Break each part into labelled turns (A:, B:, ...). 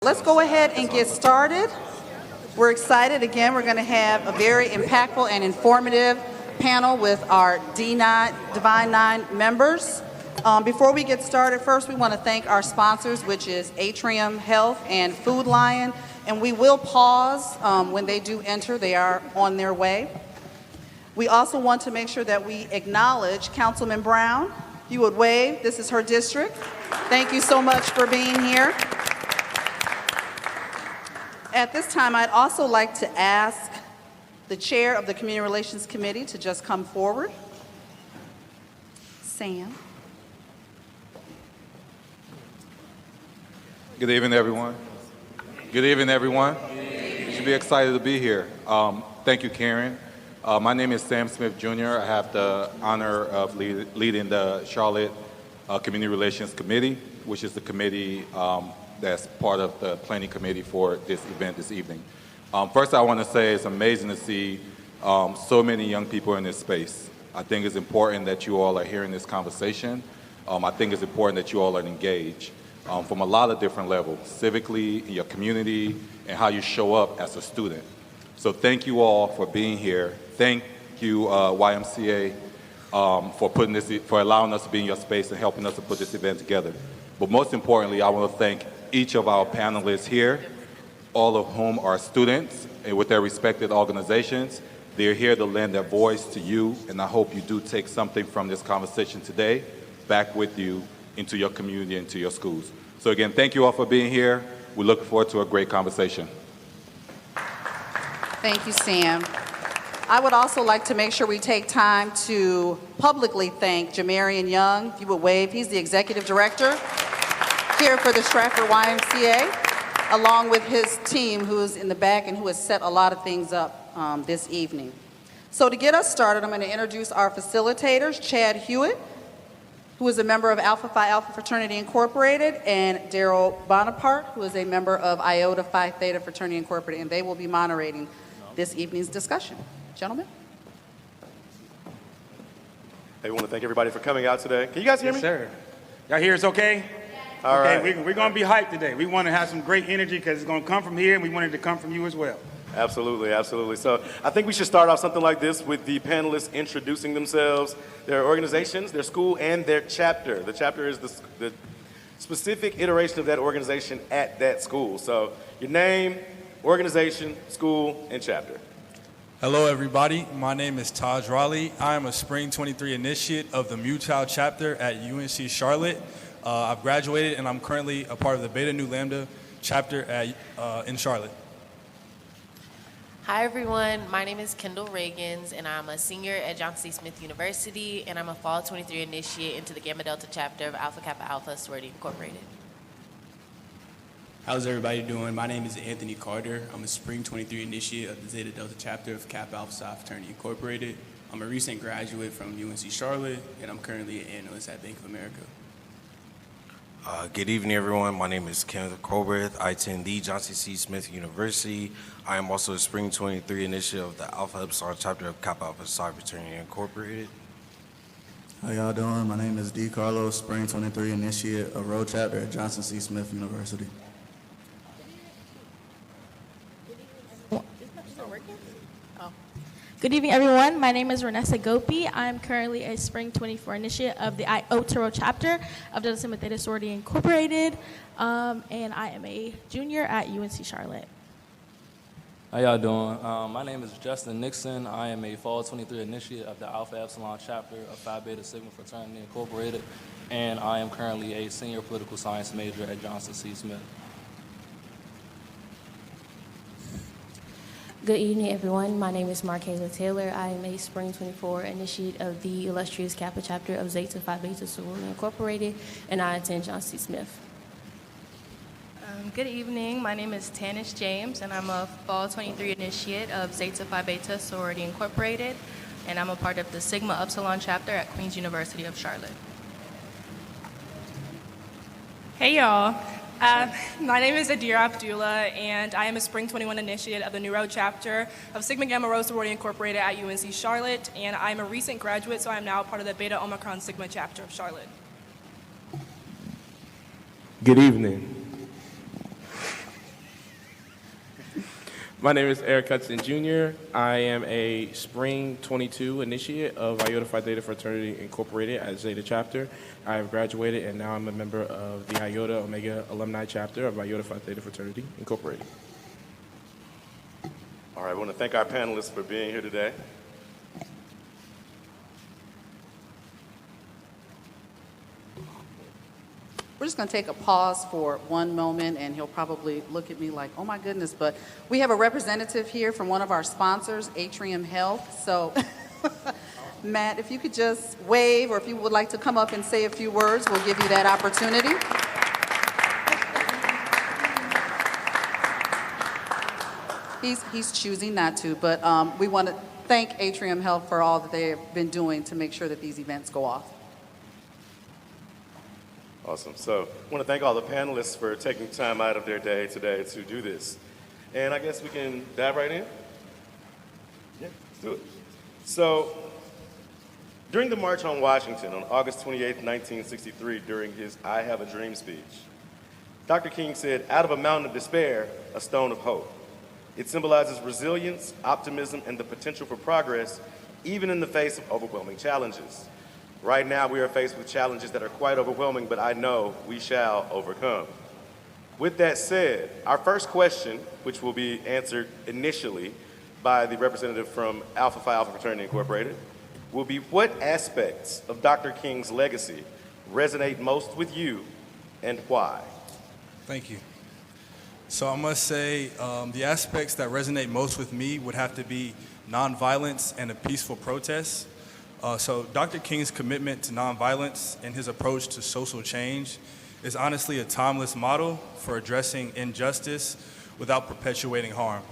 A: Let's go ahead and get started. We're excited. Again, we're going to have a very impactful and informative panel with our D9, Divine Nine members. Before we get started, first we want to thank our sponsors, which is Atrium Health and Food Lion. And we will pause when they do enter. They are on their way. We also want to make sure that we acknowledge Councilman Brown. If you would wave, this is her district. Thank you so much for being here. At this time, I'd also like to ask the chair of the Community Relations Committee to just come forward. Sam.
B: Good evening, everyone. Good evening, everyone. You should be excited to be here. Thank you, Karen. My name is Sam Smith, Jr. I have the honor of leading the Charlotte Community Relations Committee, which is the committee that's part of the planning committee for this event this evening. First, I want to say it's amazing to see so many young people in this space. I think it's important that you all are hearing this conversation. I think it's important that you all are engaged from a lot of different levels, civically, in your community, and how you show up as a student. So thank you all for being here. Thank you, YMCA, for allowing us to be in your space and helping us to put this event together. But most importantly, I want to thank each of our panelists here, all of whom are students and with their respected organizations. They're here to lend their voice to you, and I hope you do take something from this conversation today back with you into your community and to your schools. So again, thank you all for being here. We look forward to a great conversation.
A: Thank you, Sam. I would also like to make sure we take time to publicly thank Jamarian Young. If you would wave, he's the executive director here for the Stratford YMCA, along with his team who is in the back and who has set a lot of things up this evening. So to get us started, I'm going to introduce our facilitators, Chad Hewitt, who is a member of Alpha Phi Alpha Fraternity Incorporated, and Daryl Bonaparte, who is a member of Iota Phi Theta Fraternity Incorporated, and they will be moderating this evening's discussion. Gentlemen.
C: Hey, we want to thank everybody for coming out today. Can you guys hear me?
D: Yes, sir. Y'all hear us okay?
C: All
D: okay,
C: right.
D: We're going to be hyped today. We want to have some great energy because it's going to come from here, and we want it to come from you as well.
C: Absolutely, absolutely. So I think we should start off something like this with the panelists introducing themselves, their organizations, their school, and their chapter. The chapter is the specific iteration of that organization at that school. So your name, organization, school, and chapter.
E: Hello, everybody. My name is Taj Raleigh. I am a Spring 23 initiate of the Mu Tau chapter at UNC Charlotte. I've graduated, and I'm currently a part of the Beta Nu Lambda chapter in Charlotte.
F: Hi, everyone. My name is Kendall Reagans, and I'm a senior at Johnson C. Smith University, and I'm a Fall 23 initiate into the Gamma Delta chapter of Alpha Kappa Alpha Sorority Incorporated.
G: How's everybody doing? My name is Anthony Carter. I'm a Spring 23 initiate of the Zeta Delta chapter of Kappa Alpha Psi Fraternity Incorporated. I'm a recent graduate from UNC Charlotte, and I'm currently an analyst at Bank of America.
H: Good evening, everyone. My name is Kenneth Colbert. I attend the Johnson C. Smith University. I am also a Spring 23 initiate of the Alpha Epsilon chapter of Kappa Alpha Psi Fraternity Incorporated.
I: How y'all doing? My name is D. Carlos, Spring 23 initiate of Road chapter at Johnson C. Smith University.
J: Good evening, everyone. My name is Renessa Gopi. I'm currently a Spring 24 initiate of the Iota Rho chapter of Delta Sigma Theta Sorority Incorporated, and I am a junior at UNC Charlotte.
K: How y'all doing? My name is Justin Nixon. I am a Fall 23 initiate of the Alpha Epsilon chapter of Phi Beta Sigma Fraternity Incorporated, and I am currently a senior political science major at Johnson C. Smith.
L: Good evening, everyone. My name is Markayla Taylor. I am a Spring 24 initiate of the illustrious Kappa chapter of Zeta Phi Beta Sorority Incorporated, and I attend Johnson C. Smith.
M: Good evening. My name is Tanish James, and I'm a Fall 23 initiate of Zeta Phi Beta Sorority Incorporated, and I'm a part of the Sigma Upsilon chapter at Queen's University of Charlotte.
N: Hey, y'all. My name is Adira Abdullah, and I am a Spring 21 initiate of the New Road chapter of Sigma Gamma Rho Sorority Incorporated at UNC Charlotte, and I'm a recent graduate, so I'm now part of the Beta Omicron Sigma chapter of Charlotte.
O: Good evening. My name is Eric Hudson Jr. I am a Spring 22 initiate of Iota Phi Theta Fraternity Incorporated at Zeta Chapter. I have graduated and now I'm a member of the Iota Omega Alumni Chapter of Iota Phi Theta Fraternity Incorporated.
C: All right, I want to thank our panelists for being here today.
A: We're just going to take a pause for one moment, and he'll probably look at me like, oh my goodness, but we have a representative here from one of our sponsors, Atrium Health. So, Matt, if you could just wave, or if you would like to come up and say a few words, we'll give you that opportunity. He's choosing not to, but we want to thank Atrium Health for all that they have been doing to make sure that these events go off.
C: Awesome. So I want to thank all the panelists for taking time out of their day today to do this. And I guess we can dive right in? Yeah, let's do it. So during the March on Washington on August 28, 1963, during his I Have a Dream speech, Dr. King said, "Out of a mountain of despair, a stone of hope." It symbolizes resilience, optimism, and the potential for progress, even in the face of overwhelming challenges. Right now, we are faced with challenges that are quite overwhelming, but I know we shall overcome. With that said, our first question, which will be answered initially by the representative from Alpha Phi Alpha Fraternity Incorporated, will be what aspects of Dr. King's legacy resonate most with you and why?
E: Thank you. So I must say the aspects that resonate most with me would have to be nonviolence and a peaceful protest. So Dr. King's commitment to nonviolence and his approach to social change is honestly a timeless model for addressing injustice without perpetuating harm.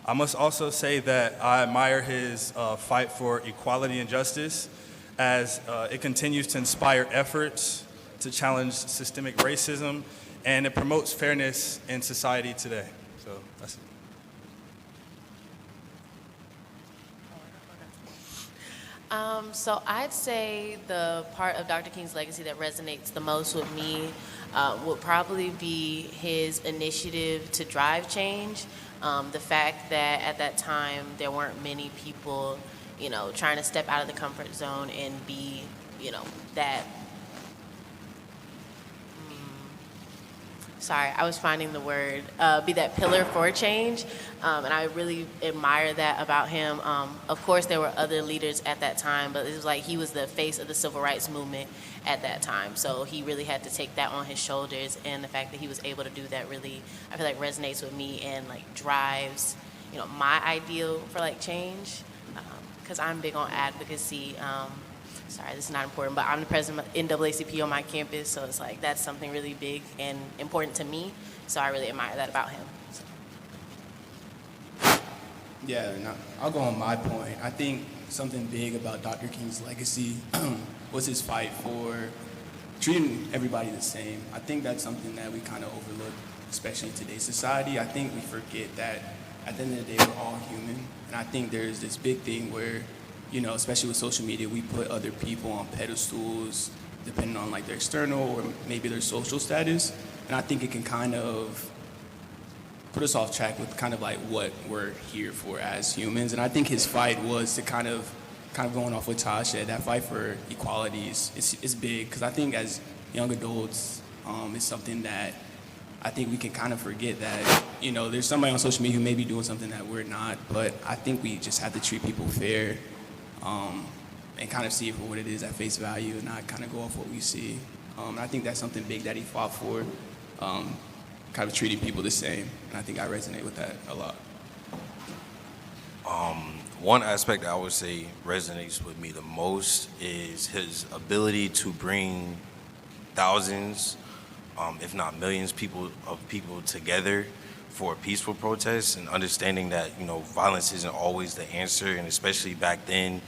E: I must also say that I admire his fight for equality and justice as it continues to inspire efforts to challenge systemic racism, and it promotes fairness in society today. So that's it.
F: So I'd say the part of Dr. King's legacy that resonates the most with me would probably be his initiative to drive change. The fact that at that time there weren't many people, trying to step out of the comfort zone and be, that. Sorry, I was finding the word, be that pillar for change, and I really admire that about him. Of course, there were other leaders at that time, but it was like he was the face of the civil rights movement at that time, so he really had to take that on his shoulders, and the fact that he was able to do that really, I feel like, resonates with me and drives, my ideal for change, because I'm big on advocacy. Sorry, this is not important, but I'm the president of NAACP on my campus, so it's like that's something really big and important to me, so I really admire that about him.
G: Yeah, no, I'll go on my point. I think something big about Dr. King's legacy was his fight for treating everybody the same. I think that's something that we kind of overlook, especially in today's society. I think we forget that at the end of the day, we're all human, and I think there's this big thing where especially with social media, we put other people on pedestals depending on their external or maybe their social status. And I think it can kind of put us off track with kind of what we're here for as humans. And I think his fight was to kind of going off what Taj said, that fight for equality is big. Because I think as young adults, it's something that I think we can kind of forget that, there's somebody on social media who may be doing something that we're not. But I think we just have to treat people fair. And kind of see it for what it is at face value and not kind of go off what we see. And I think that's something big that he fought for, kind of treating people the same. And I think I resonate with that a lot.
H: One aspect I would say resonates with me the most is his ability to bring thousands, if not millions of people together for a peaceful protest, and understanding that violence isn't always the answer, and especially back then,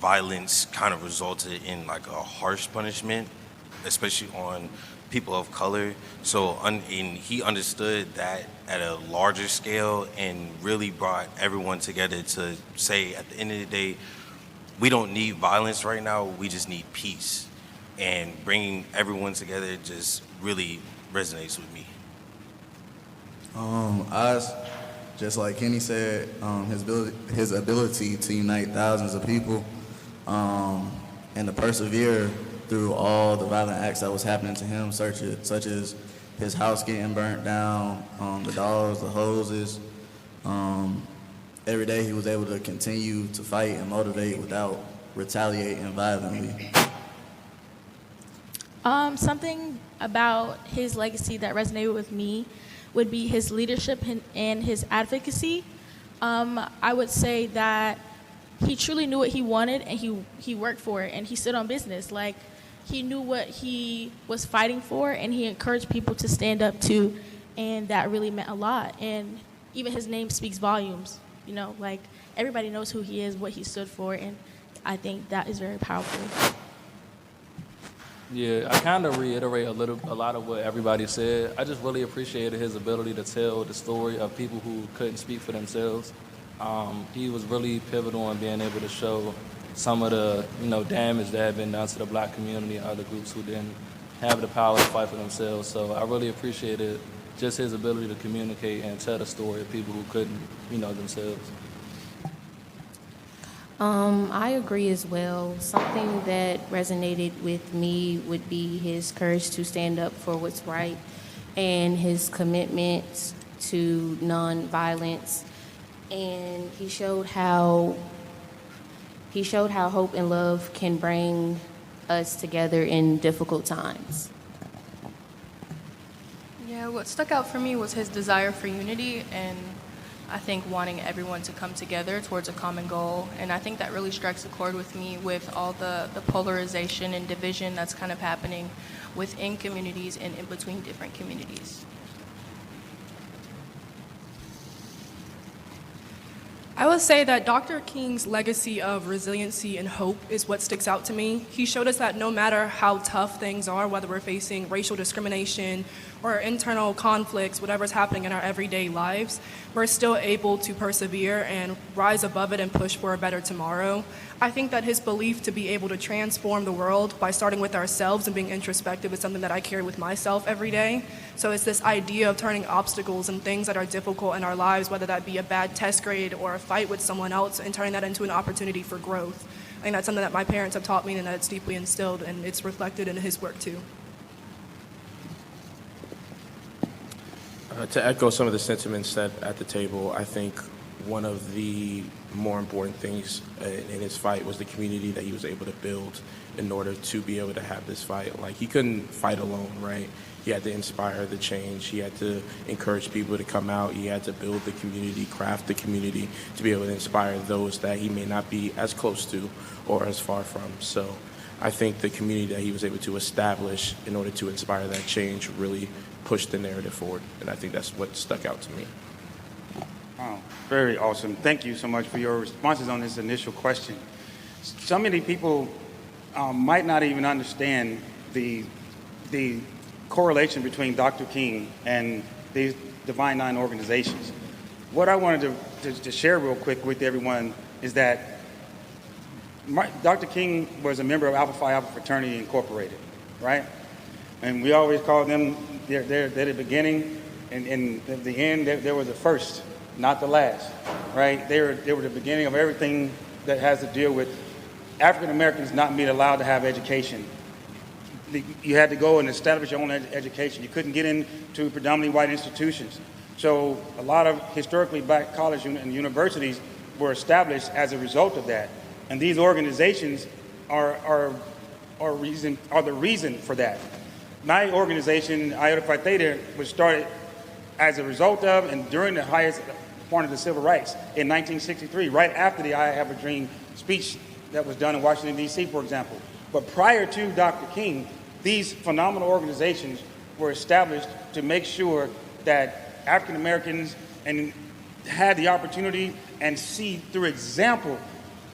H: violence kind of resulted in a harsh punishment, especially on people of color. So and he understood that at a larger scale and really brought everyone together to say, at the end of the day, we don't need violence right now, we just need peace. And bringing everyone together just really resonates with me.
I: just like Kenny said, his ability to unite thousands of people and to persevere through all the violent acts that was happening to him, such as his house getting burnt down, the dogs, the hoses. Every day he was able to continue to fight and motivate without retaliating violently.
J: Something about his legacy that resonated with me would be his leadership and his advocacy. I would say that he truly knew what he wanted, and he worked for it, and he stood on business. Like, he knew what he was fighting for, and he encouraged people to stand up to, and that really meant a lot. And even his name speaks volumes. You know, like, everybody knows who he is, what he stood for, and I think that is very powerful.
K: Yeah, I kind of reiterate a lot of what everybody said. I just really appreciated his ability to tell the story of people who couldn't speak for themselves. He was really pivotal in being able to show some of the, damage that had been done to the black community and other groups who didn't have the power to fight for themselves. So I really appreciated just his ability to communicate and tell the story of people who couldn't, themselves.
L: I agree as well. Something that resonated with me would be his courage to stand up for what's right and his commitment to nonviolence. And he showed how hope and love can bring us together in difficult times.
M: Yeah, what stuck out for me was his desire for unity, and I think wanting everyone to come together towards a common goal. And I think that really strikes a chord with me with all the polarization and division that's kind of happening within communities and in between different communities.
N: I would say that Dr. King's legacy of resiliency and hope is what sticks out to me. He showed us that no matter how tough things are, whether we're facing racial discrimination or internal conflicts, whatever's happening in our everyday lives, we're still able to persevere and rise above it and push for a better tomorrow. I think that his belief to be able to transform the world by starting with ourselves and being introspective is something that I carry with myself every day. So it's this idea of turning obstacles and things that are difficult in our lives, whether that be a bad test grade or a fight with someone else, and turning that into an opportunity for growth. I think that's something that my parents have taught me and that's deeply instilled, and it's reflected in his work too.
O: To echo some of the sentiments said at the table, I think one of the more important things in his fight was the community that he was able to build in order to be able to have this fight. Like, he couldn't fight alone, right? He had to inspire the change. He had to encourage people to come out. He had to build the community, craft the community to be able to inspire those that he may not be as close to or as far from. So I think the community that he was able to establish in order to inspire that change really pushed the narrative forward, and I think that's what stuck out to me.
D: Wow, very awesome. Thank you so much for your responses on this initial question. So many people might not even understand the correlation between Dr. King and these Divine Nine organizations. What I wanted to share real quick with everyone is that Dr. King was a member of Alpha Phi Alpha Fraternity Incorporated, right? And we always call them, they're the beginning, and in the end, they were the first, not the last, right? They were the beginning of everything that has to deal with African Americans not being allowed to have education. You had to go and establish your own education. You couldn't get into predominantly white institutions. So a lot of historically black colleges and universities were established as a result of that. And these organizations are the reason for that. My organization, Iota Phi Theta, was started as a result of and during the highest point of the civil rights in 1963, right after the I Have a Dream speech that was done in Washington, D.C., for example. But prior to Dr. King, these phenomenal organizations were established to make sure that African Americans had the opportunity and see through example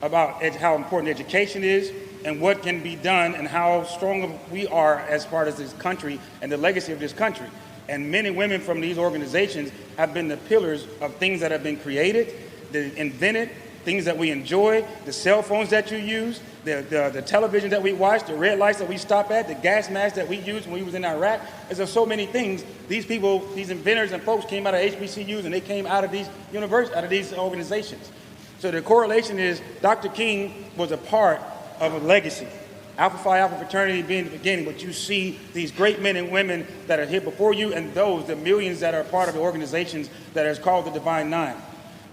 D: about how important education is and what can be done and how strong we are as part of this country and the legacy of this country. And men and women from these organizations have been the pillars of things that have been created, invented, things that we enjoy, the cell phones that you use, the television that we watch, the red lights that we stop at, the gas masks that we used when we was in Iraq. There's so many things. These people, these inventors and folks came out of HBCUs and they came out of these out of these organizations. So the correlation is Dr. King was a part of a legacy. Alpha Phi Alpha fraternity being the beginning, but you see these great men and women that are here before you and those, the millions that are part of the organizations that is called the Divine Nine.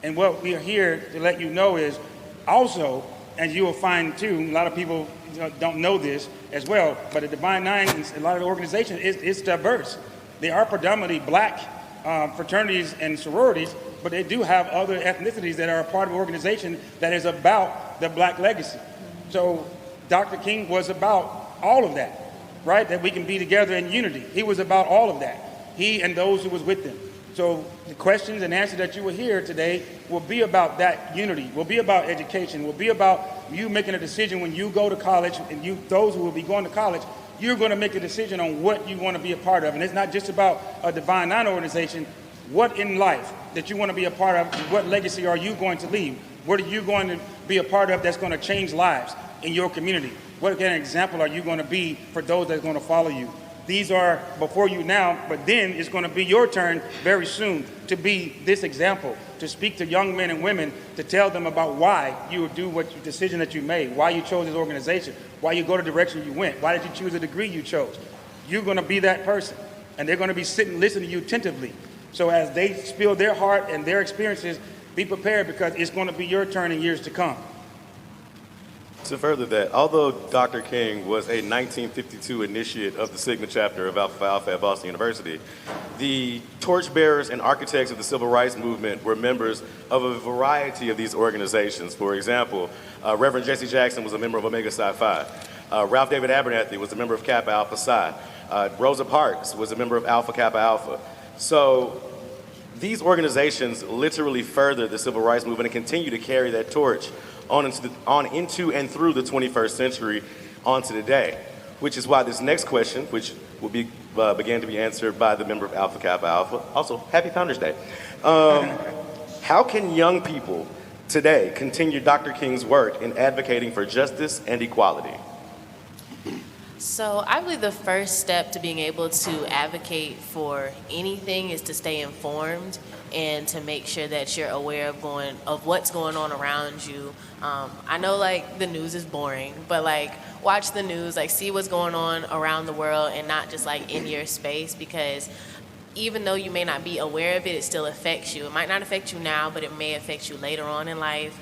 D: And what we are here to let you know is also, as you will find too, a lot of people don't know this as well, but the Divine Nine, a lot of the organizations, is diverse. They are predominantly black fraternities and sororities, but they do have other ethnicities that are a part of the organization that is about the black legacy. So Dr. King was about all of that, right? That we can be together in unity. He was about all of that. He and those who was with him. So the questions and answers that you will hear today will be about that unity, will be about education, will be about you making a decision when you go to college, and you, those who will be going to college, you're going to make a decision on what you want to be a part of. And it's not just about a Divine Nine organization. What in life that you want to be a part of, what legacy are you going to leave? What are you going to be a part of that's going to change lives in your community? What kind of example are you going to be for those that are going to follow you? These are before you now, but then it's going to be your turn very soon to be this example, to speak to young men and women, to tell them about why you would do what decision that you made, why you chose this organization, why you go the direction you went, why did you choose the degree you chose. You're going to be that person, and they're going to be sitting listening to you attentively. So as they spill their heart and their experiences, be prepared because it's going to be your turn in years to come.
C: To further that, although Dr. King was a 1952 initiate of the Sigma chapter of Alpha Phi Alpha at Boston University, the torchbearers and architects of the Civil Rights Movement were members of a variety of these organizations. For example, Reverend Jesse Jackson was a member of Omega Psi Phi. Ralph David Abernathy was a member of Kappa Alpha Psi. Rosa Parks was a member of Alpha Kappa Alpha. So these organizations literally furthered the Civil Rights Movement and continue to carry that torch on into and through the 21st century onto today, which is why this next question, which will be began to be answered by the member of Alpha Kappa Alpha. Also, happy Founders Day. How can young people today continue Dr. King's work in advocating for justice and equality?
F: So I believe the first step to being able to advocate for anything is to stay informed and to make sure that you're aware of what's going on around you. I know like the news is boring, but like watch the news, like see what's going on around the world and not just like in your space, because even though you may not be aware of it, it still affects you. It might not affect you now, but it may affect you later on in life.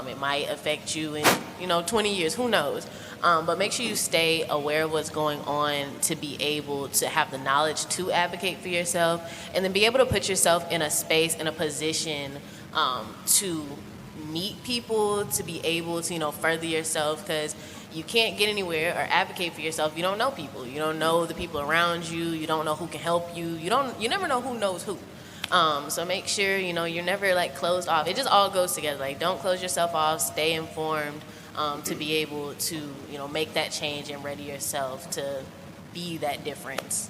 F: It might affect you in 20 years, who knows? But make sure you stay aware of what's going on to be able to have the knowledge to advocate for yourself, and then be able to put yourself in a space, in a position to meet people, to be able to further yourself, because you can't get anywhere or advocate for yourself. You don't know people. You don't know the people around you. You don't know who can help you. You never know who knows who. So make sure you're never like closed off. It just all goes together. Like don't close yourself off. Stay informed to be able to make that change and ready yourself to be that difference.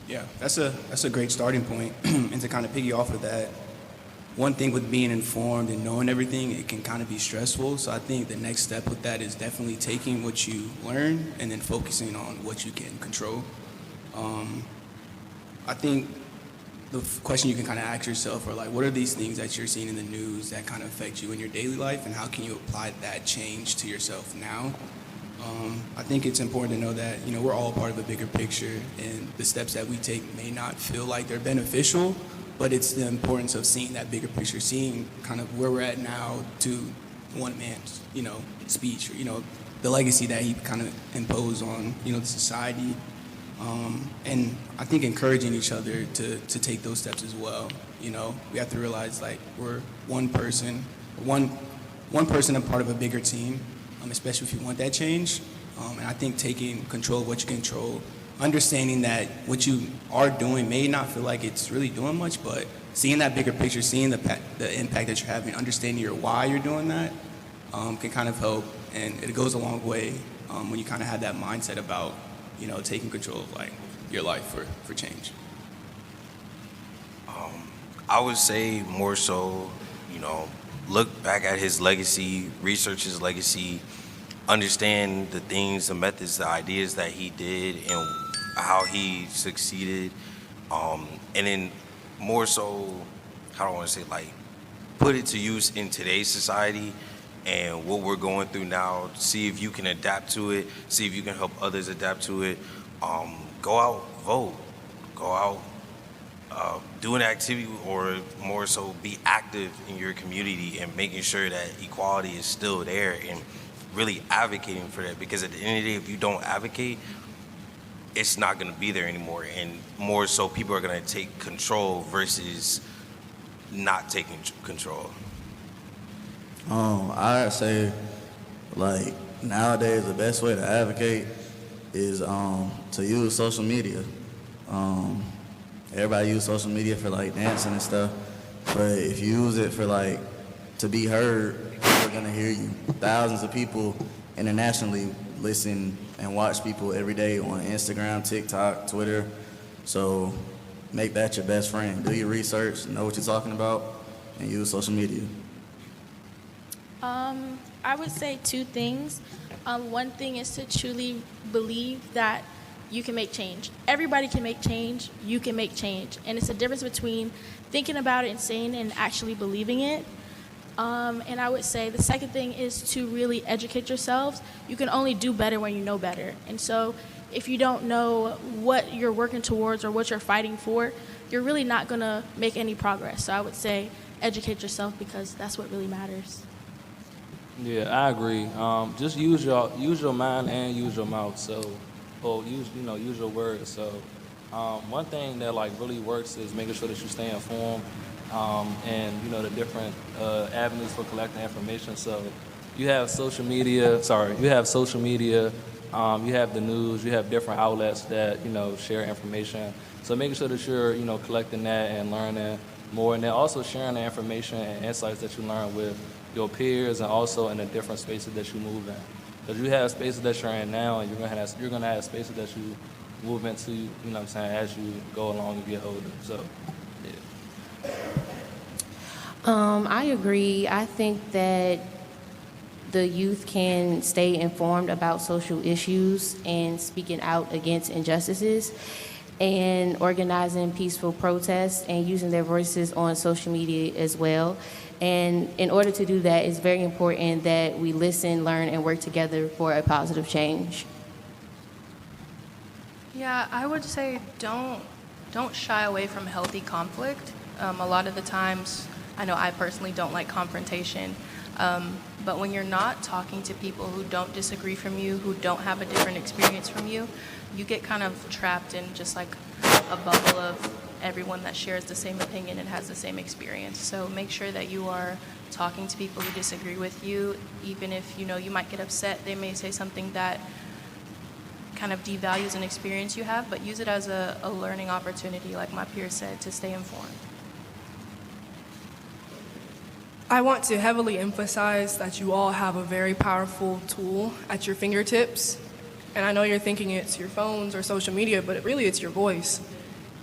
G: Yeah, that's a great starting point. And to kind of piggy off of that, one thing with being informed and knowing everything, it can kind of be stressful. So I think the next step with that is definitely taking what you learn and then focusing on what you can control. I think the question you can kind of ask yourself are like, what are these things that you're seeing in the news that kind of affect you in your daily life, and how can you apply that change to yourself now? I think it's important to know that we're all part of a bigger picture, and the steps that we take may not feel like they're beneficial, but it's the importance of seeing that bigger picture, seeing kind of where we're at now to one man's speech, or the legacy that he kind of imposed on the society. And I think encouraging each other to take those steps as well. We have to realize like we're one person and part of a bigger team, especially if you want that change. And I think taking control of what you control, understanding that what you are doing may not feel like it's really doing much, but seeing that bigger picture, seeing the impact that you're having, understanding your why you're doing that can kind of help. And it goes a long way when you kind of have that mindset about taking control of like your life for change.
H: I would say more so, look back at his legacy, research his legacy, understand the things, the methods, the ideas that he did and how he succeeded. And then more so, how do I want to say, like, put it to use in today's society and what we're going through now. See if you can adapt to it. See if you can help others adapt to it. Go out, vote. Go out, do an activity, or more so be active in your community and making sure that equality is still there and really advocating for that. Because at the end of the day, if you don't advocate, it's not going to be there anymore. And more so, people are going to take control versus not taking control.
I: I'd say, like, nowadays the best way to advocate is to use social media. Everybody use social media for, like, dancing and stuff, but if you use it for, like, to be heard, people are gonna hear you. Thousands of people internationally listen and watch people every day on Instagram, TikTok, Twitter. So make that your best friend. Do your research, know what you're talking about, and use social media.
J: I would say two things. One thing is to truly believe that you can make change. Everybody can make change. You can make change. And it's a difference between thinking about it and saying it and actually believing it. And I would say the second thing is to really educate yourselves. You can only do better when you know better. And so if you don't know what you're working towards or what you're fighting for, you're really not going to make any progress. So I would say educate yourself, because that's what really matters.
K: Yeah, I agree. Just use your mind and use your mouth. So, or use your words. So, one thing that like really works is making sure that you stay informed, and the different avenues for collecting information. So, you have social media. You have the news. You have different outlets that share information. So, making sure that you're collecting that and learning more, and then also sharing the information and insights that you learn with your peers, and also in the different spaces that you move in. Because you have spaces that you're in now, and you're gonna have spaces that you move into, as you go along and get older. So, yeah.
L: I agree. I think that the youth can stay informed about social issues and speaking out against injustices and organizing peaceful protests and using their voices on social media as well. And in order to do that, it's very important that we listen, learn, and work together for a positive change.
M: Yeah, I would say don't shy away from healthy conflict. A lot of the times, I know I personally don't like confrontation, but when you're not talking to people who don't disagree from you, who don't have a different experience from you, you get kind of trapped in just like a bubble of everyone that shares the same opinion and has the same experience. So make sure that you are talking to people who disagree with you, even if you might get upset. They may say something that kind of devalues an experience you have, but use it as a learning opportunity, like my peer said, to stay informed.
N: I want to heavily emphasize that you all have a very powerful tool at your fingertips. And I know you're thinking it's your phones or social media, but really it's your voice.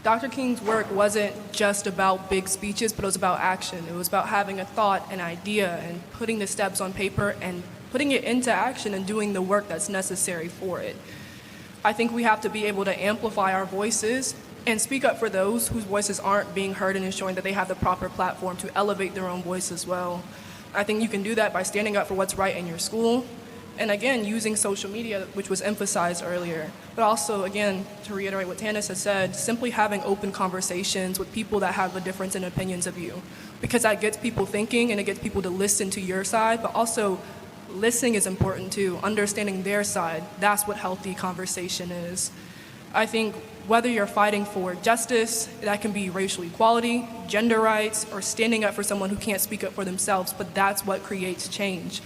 N: Dr. King's work wasn't just about big speeches, but it was about action. It was about having a thought, an idea, and putting the steps on paper and putting it into action and doing the work that's necessary for it. I think we have to be able to amplify our voices and speak up for those whose voices aren't being heard, and ensuring that they have the proper platform to elevate their own voice as well. I think you can do that by standing up for what's right in your school, and again, using social media, which was emphasized earlier. But also, again, to reiterate what Tanis has said, simply having open conversations with people that have a difference in opinions of you. Because that gets people thinking, and it gets people to listen to your side, but also listening is important too, understanding their side. That's what healthy conversation is. I think whether you're fighting for justice, that can be racial equality, gender rights, or standing up for someone who can't speak up for themselves, but that's what creates change.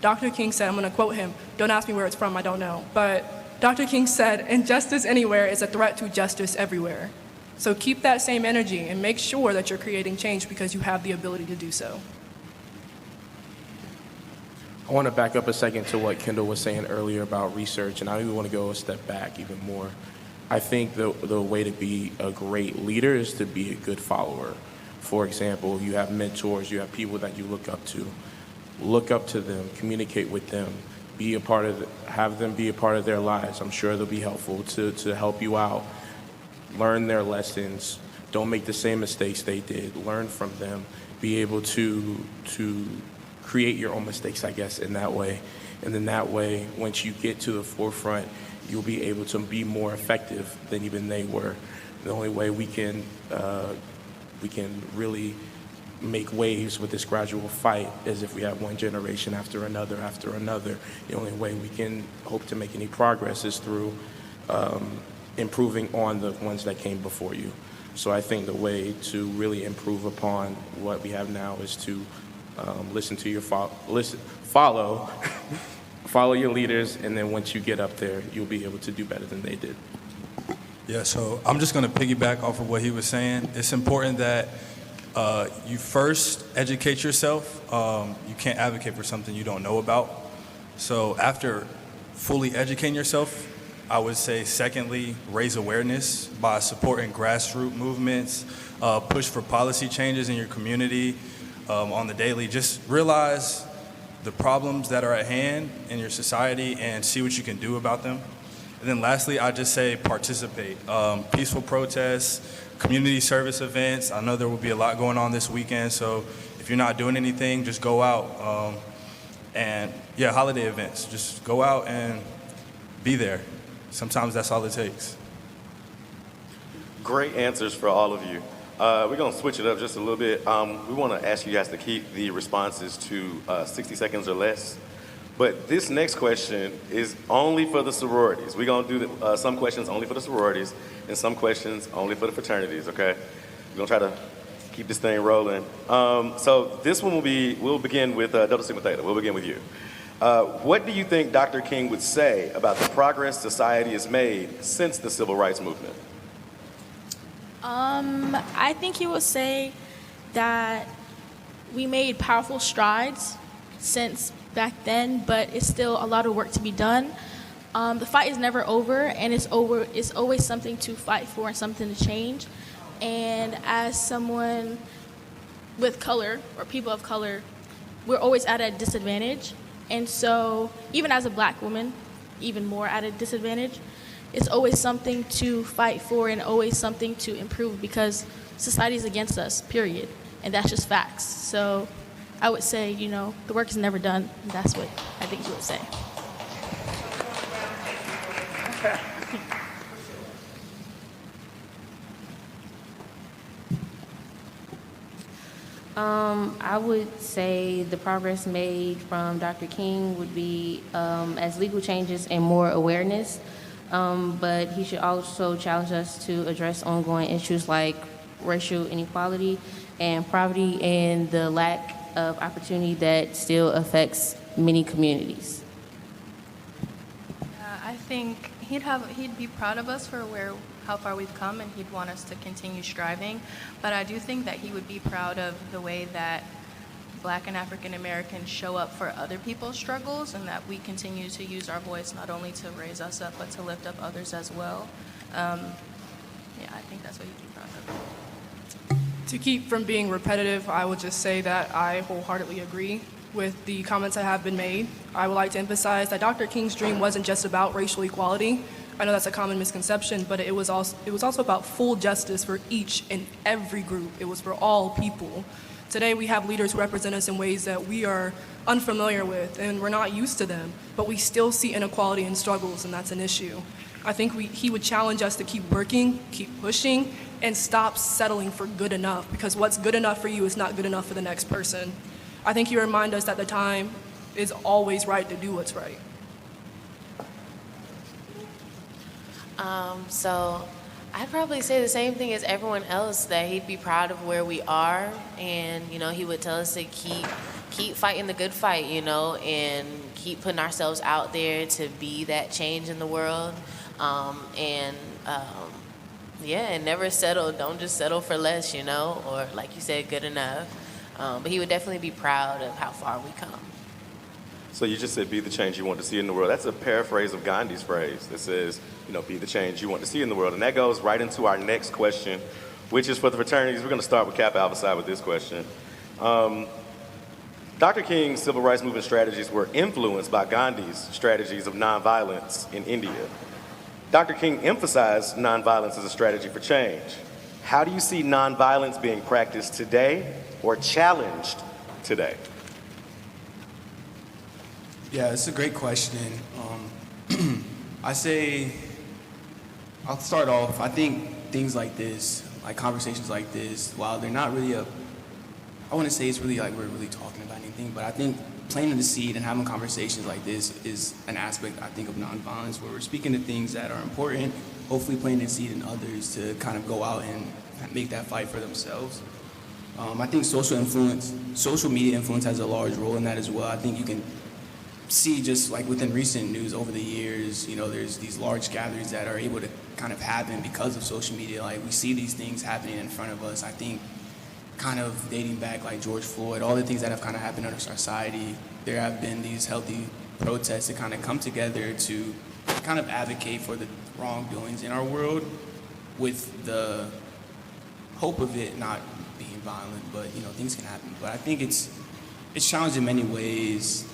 N: Dr. King said, I'm going to quote him, don't ask me where it's from, I don't know, but Dr. King said, injustice anywhere is a threat to justice everywhere. So keep that same energy and make sure that you're creating change, because you have the ability to do so.
O: I want to back up a second to what Kendall was saying earlier about research, and I even want to go a step back even more. I think the way to be a great leader is to be a good follower. For example, you have mentors, you have people that you look up to. Look up to them, communicate with them, be a part of, have them be a part of their lives. I'm sure they'll be helpful to help you out. Learn their lessons. Don't make the same mistakes they did. Learn from them. Be able to create your own mistakes, I guess, in that way. And then that way, once you get to the forefront, you'll be able to be more effective than even they were. The only way we can really make waves with this gradual fight is if we have one generation after another after another. The only way we can hope to make any progress is through improving on the ones that came before you. So I think the way to really improve upon what we have now is to listen to your follow your leaders, and then once you get up there, you'll be able to do better than they did.
E: Yeah, so I'm just going to piggyback off of what he was saying. It's important that you first educate yourself. You can't advocate for something you don't know about. So after fully educating yourself, I would say, secondly, raise awareness by supporting grassroots movements, push for policy changes in your community on the daily. Just realize the problems that are at hand in your society and see what you can do about them. And then lastly, I just say participate. Peaceful protests, community service events. I know there will be a lot going on this weekend, so if you're not doing anything, just go out. And yeah, holiday events. Just go out and be there. Sometimes that's all it takes.
C: Great answers for all of you. We're going to switch it up just a little bit. We want to ask you guys to keep the responses to 60 seconds or less. But this next question is only for the sororities. We're going to do some questions only for the sororities and some questions only for the fraternities, okay? We're going to try to keep this thing rolling. So this one we'll begin with Delta Sigma Theta. We'll begin with you. What do you think Dr. King would say about the progress society has made since the Civil Rights Movement?
J: I think he would say that we made powerful strides since back then, but it's still a lot of work to be done. The fight is never over, and it's always something to fight for and something to change. And as someone with color or people of color, we're always at a disadvantage. And so even as a black woman, even more at a disadvantage, it's always something to fight for and always something to improve because society is against us, period. And that's just facts. So I would say, the work is never done. And that's what I think he would say.
L: I would say the progress made from Dr. King would be as legal changes and more awareness, but he should also challenge us to address ongoing issues like racial inequality and poverty and the lack of opportunity that still affects many communities.
M: I think he'd be proud of us for how far we've come, and he'd want us to continue striving. But I do think that he would be proud of the way that Black and African Americans show up for other people's struggles, and that we continue to use our voice not only to raise us up, but to lift up others as well. I think that's what he'd be proud of.
N: To keep from being repetitive, I would just say that I wholeheartedly agree with the comments that have been made. I would like to emphasize that Dr. King's dream wasn't just about racial equality. I know that's a common misconception, but it was also about full justice for each and every group. It was for all people. Today we have leaders who represent us in ways that we are unfamiliar with and we're not used to them, but we still see inequality and struggles, and that's an issue. I think he would challenge us to keep working, keep pushing, and stop settling for good enough, because what's good enough for you is not good enough for the next person. I think he reminds us that the time is always right to do what's right.
F: So I'd probably say the same thing as everyone else, that he'd be proud of where we are, and he would tell us to keep fighting the good fight, and keep putting ourselves out there to be that change in the world, and never settle. Don't just settle for less, or like you said, good enough. But he would definitely be proud of how far we come.
C: So you just said, be the change you want to see in the world. That's a paraphrase of Gandhi's phrase that says, be the change you want to see in the world. And that goes right into our next question. which is for the fraternities. We're going to start with Kappa Alpha Psi with this question. Dr. King's civil rights movement strategies were influenced by Gandhi's strategies of nonviolence in India. Dr. King emphasized nonviolence as a strategy for change. How do you see nonviolence being practiced today or challenged today?
G: Yeah, it's a great question. I'll start off. I think things like this, like conversations like this, while they're not really I wouldn't say it's really like we're really talking about anything, but I think planting the seed and having conversations like this is an aspect, I think, of nonviolence, where we're speaking to things that are important, hopefully planting the seed in others to kind of go out and make that fight for themselves. I think social media influence has a large role in that as well. I think you can see just like within recent news over the years, there's these large gatherings that are able to kind of happen because of social media. Like we see these things happening in front of us. I think kind of dating back like George Floyd, all the things that have kind of happened in our society, there have been these healthy protests that kind of come together to kind of advocate for the wrongdoings in our world with the hope of it not being violent, but things can happen. But I think it's challenging in many ways.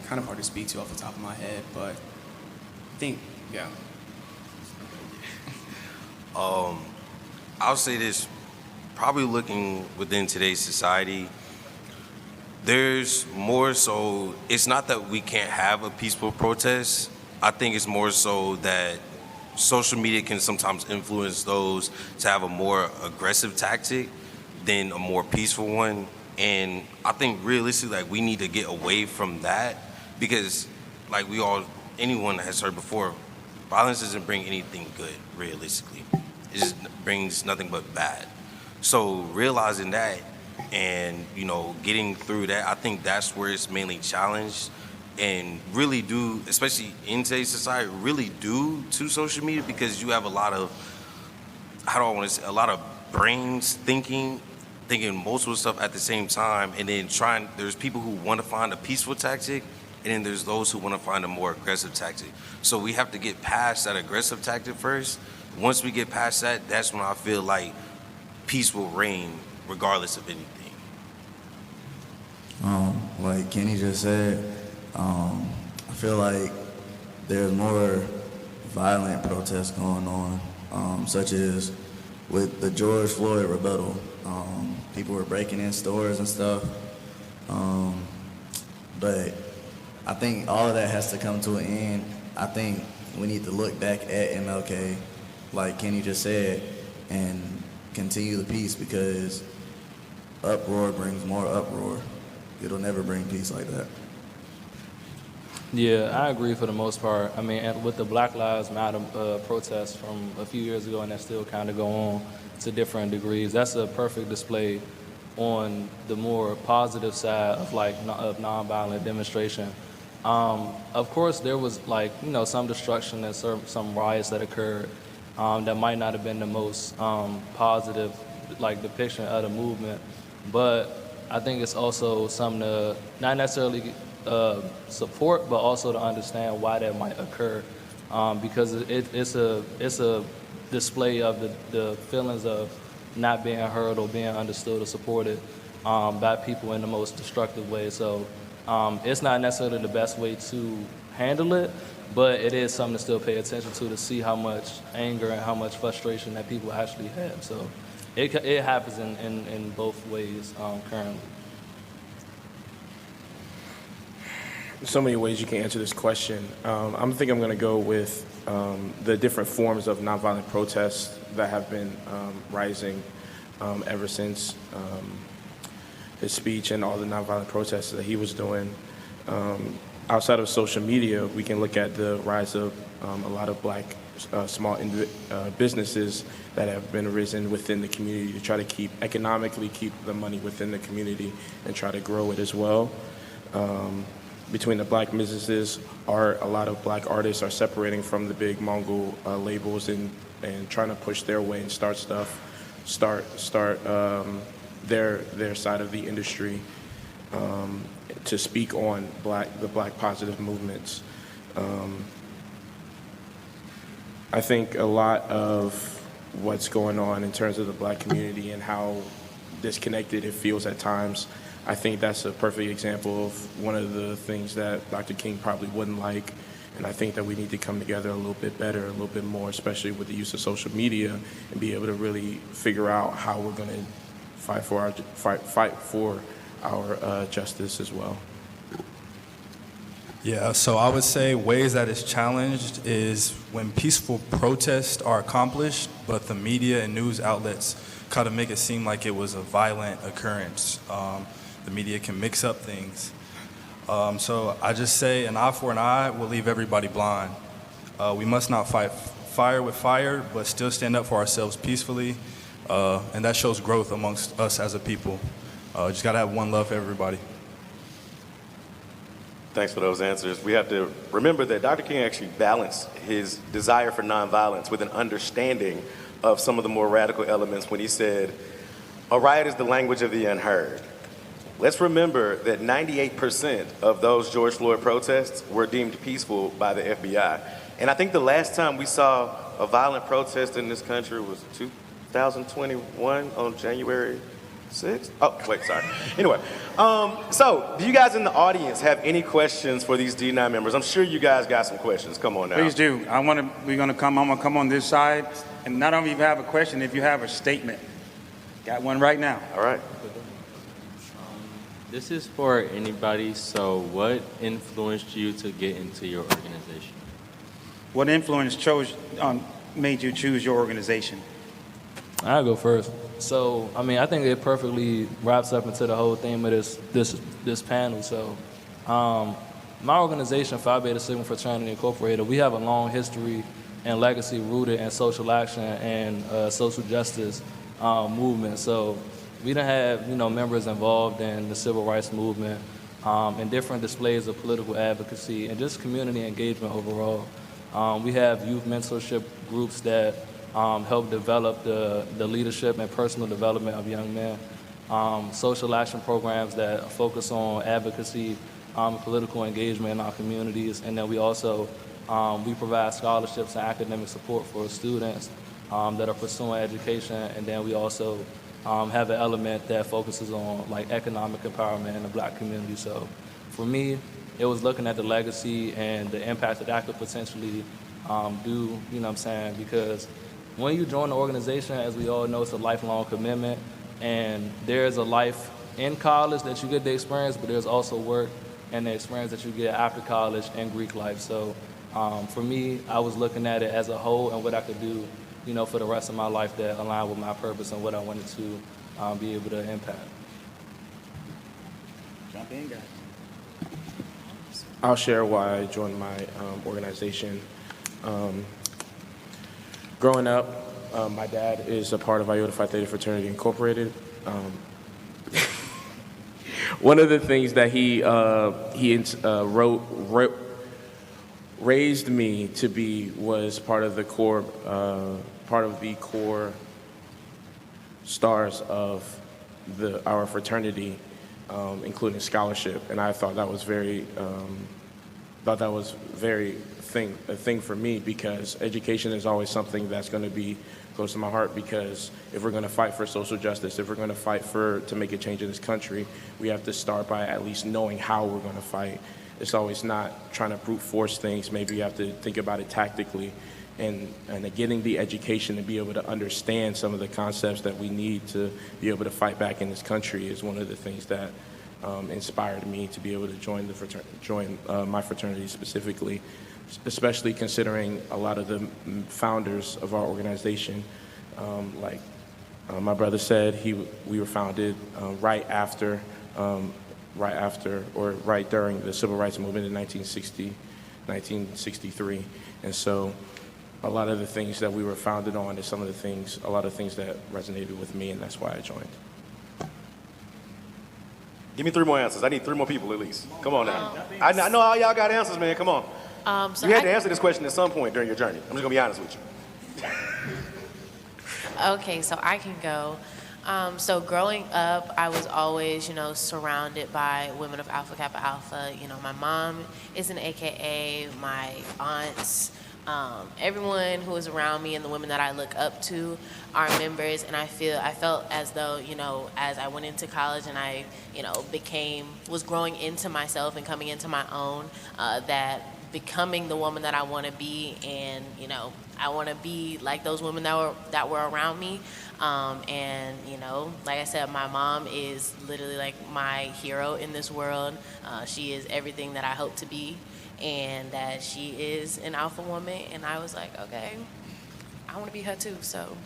G: Kind of hard to speak to off the top of my head, but I think, yeah.
H: I'll say this, probably looking within today's society, there's more so, it's not that we can't have a peaceful protest. I think it's more so that social media can sometimes influence those to have a more aggressive tactic than a more peaceful one. And I think realistically, like, we need to get away from that because, like anyone has heard before, violence doesn't bring anything good, realistically. It just brings nothing but bad. So realizing that and, getting through that, I think that's where it's mainly challenged and really due, especially in today's society, really due to social media because you have a lot of, a lot of brains thinking multiple stuff at the same time, and then there's people who want to find a peaceful tactic, and then there's those who want to find a more aggressive tactic. So we have to get past that aggressive tactic first. Once we get past that, that's when I feel like peace will reign regardless of anything.
I: Like Kenny just said, I feel like there's more violent protests going on, such as with the George Floyd rebuttal. People were breaking in stores and stuff. But I think all of that has to come to an end. I think we need to look back at MLK, like Kenny just said, and continue the peace because uproar brings more uproar. It'll never bring peace like that.
K: Yeah, I agree for the most part. I mean, and with the Black Lives Matter protests from a few years ago, and that still kind of go on to different degrees, that's a perfect display on the more positive side of of nonviolent demonstration. Of course, there was some destruction and some riots that occurred that might not have been the most positive depiction of the movement, but I think it's also something to not necessarily support, but also to understand why that might occur, because it's a display of the feelings of not being heard or being understood or supported by people in the most destructive way. So it's not necessarily the best way to handle it, but it is something to still pay attention to see how much anger and how much frustration that people actually have. So it happens in both ways currently.
O: So many ways you can answer this question. I think I'm going to go with the different forms of nonviolent protests that have been rising ever since his speech and all the nonviolent protests that he was doing. Outside of social media, we can look at the rise of a lot of black small businesses that have been risen within the community to try to economically keep the money within the community and try to grow it as well. Between the black businesses, a lot of black artists are separating from the big Mongol labels and trying to push their way and start their side of the industry to speak on the black positive movements. I think a lot of what's going on in terms of the black community and how disconnected it feels at times. I think that's a perfect example of one of the things that Dr. King probably wouldn't like. And I think that we need to come together a little bit better, a little bit more, especially with the use of social media, and be able to really figure out how we're going to fight for our justice as well.
E: Yeah, so I would say ways that it's challenged is when peaceful protests are accomplished, but the media and news outlets kind of make it seem like it was a violent occurrence. The media can mix up things. So I just say an eye for an eye will leave everybody blind. We must not fight fire with fire, but still stand up for ourselves peacefully, and that shows growth amongst us as a people. Just gotta have one love for everybody.
C: Thanks for those answers. We have to remember that Dr. King actually balanced his desire for nonviolence with an understanding of some of the more radical elements when he said, "A riot is the language of the unheard." Let's remember that 98% of those George Floyd protests were deemed peaceful by the FBI. And I think the last time we saw a violent protest in this country was 2021 on January 6th? Oh, wait, sorry. Anyway, so do you guys in the audience have any questions for these D9 members? I'm sure you guys got some questions. Come on now.
D: Please do. I'm gonna come on this side, and not only if you have a question, if you have a statement. Got one right now.
C: All right.
P: This is for anybody, so what influenced you to get into your organization?
D: What influence made you choose your organization?
K: I'll go first. So, I mean, I think it perfectly wraps up into the whole theme of this panel. So, my organization, Phi Beta Sigma Fraternity Incorporated, we have a long history and legacy rooted in social action and social justice movement. So, we done have, members involved in the civil rights movement, and different displays of political advocacy and just community engagement overall. We have youth mentorship groups that help develop the leadership and personal development of young men. Social action programs that focus on advocacy, political engagement in our communities, and then we also we provide scholarships and academic support for students that are pursuing education, and then we also have an element that focuses on like economic empowerment in the black community. So for me, it was looking at the legacy and the impact that I could potentially do, because when you join the organization, as we all know, it's a lifelong commitment, and there's a life in college that you get the experience, but there's also work and the experience that you get after college and Greek life. So for me, I was looking at it as a whole and what I could do for the rest of my life that aligned with my purpose and what I wanted to be able to impact.
D: Jump in, guys.
O: I'll share why I joined my organization. Growing up, my dad is a part of Iota Phi Theta Fraternity Incorporated. One of the things that he raised me to be was part of the core stars of our fraternity, including scholarship, and I thought that was a thing for me, because education is always something that's going to be close to my heart, because if we're going to fight for social justice, if we're going to fight to make a change in this country, we have to start by at least knowing how we're going to fight. It's always not trying to brute force things. Maybe you have to think about it tactically, and getting the education to be able to understand some of the concepts that we need to be able to fight back in this country is one of the things that inspired me to be able to join my fraternity specifically, especially considering a lot of the founders of our organization. Like my brother said, we were founded right during the Civil Rights Movement in 1963. And so a lot of the things that we were founded on is a lot of things that resonated with me, and that's why I joined.
C: Give me 3 more answers. I need 3 more people at least. Come on now. I know all y'all got answers, man. Come on. You had to answer this question at some point during your journey. I'm just going to be honest with you.
F: Okay, so I can go. So growing up, I was always, surrounded by women of Alpha Kappa Alpha. My mom is an AKA, my aunts, Everyone who is around me and the women that I look up to are members, and I felt as though, as I went into college and I, was growing into myself and coming into my own, that becoming the woman that I want to be, and I want to be like those women that were around me, and like I said, my mom is literally like my hero in this world. She is everything that I hope to be, and that she is an alpha woman, and I was like, okay, I want to be her too. So,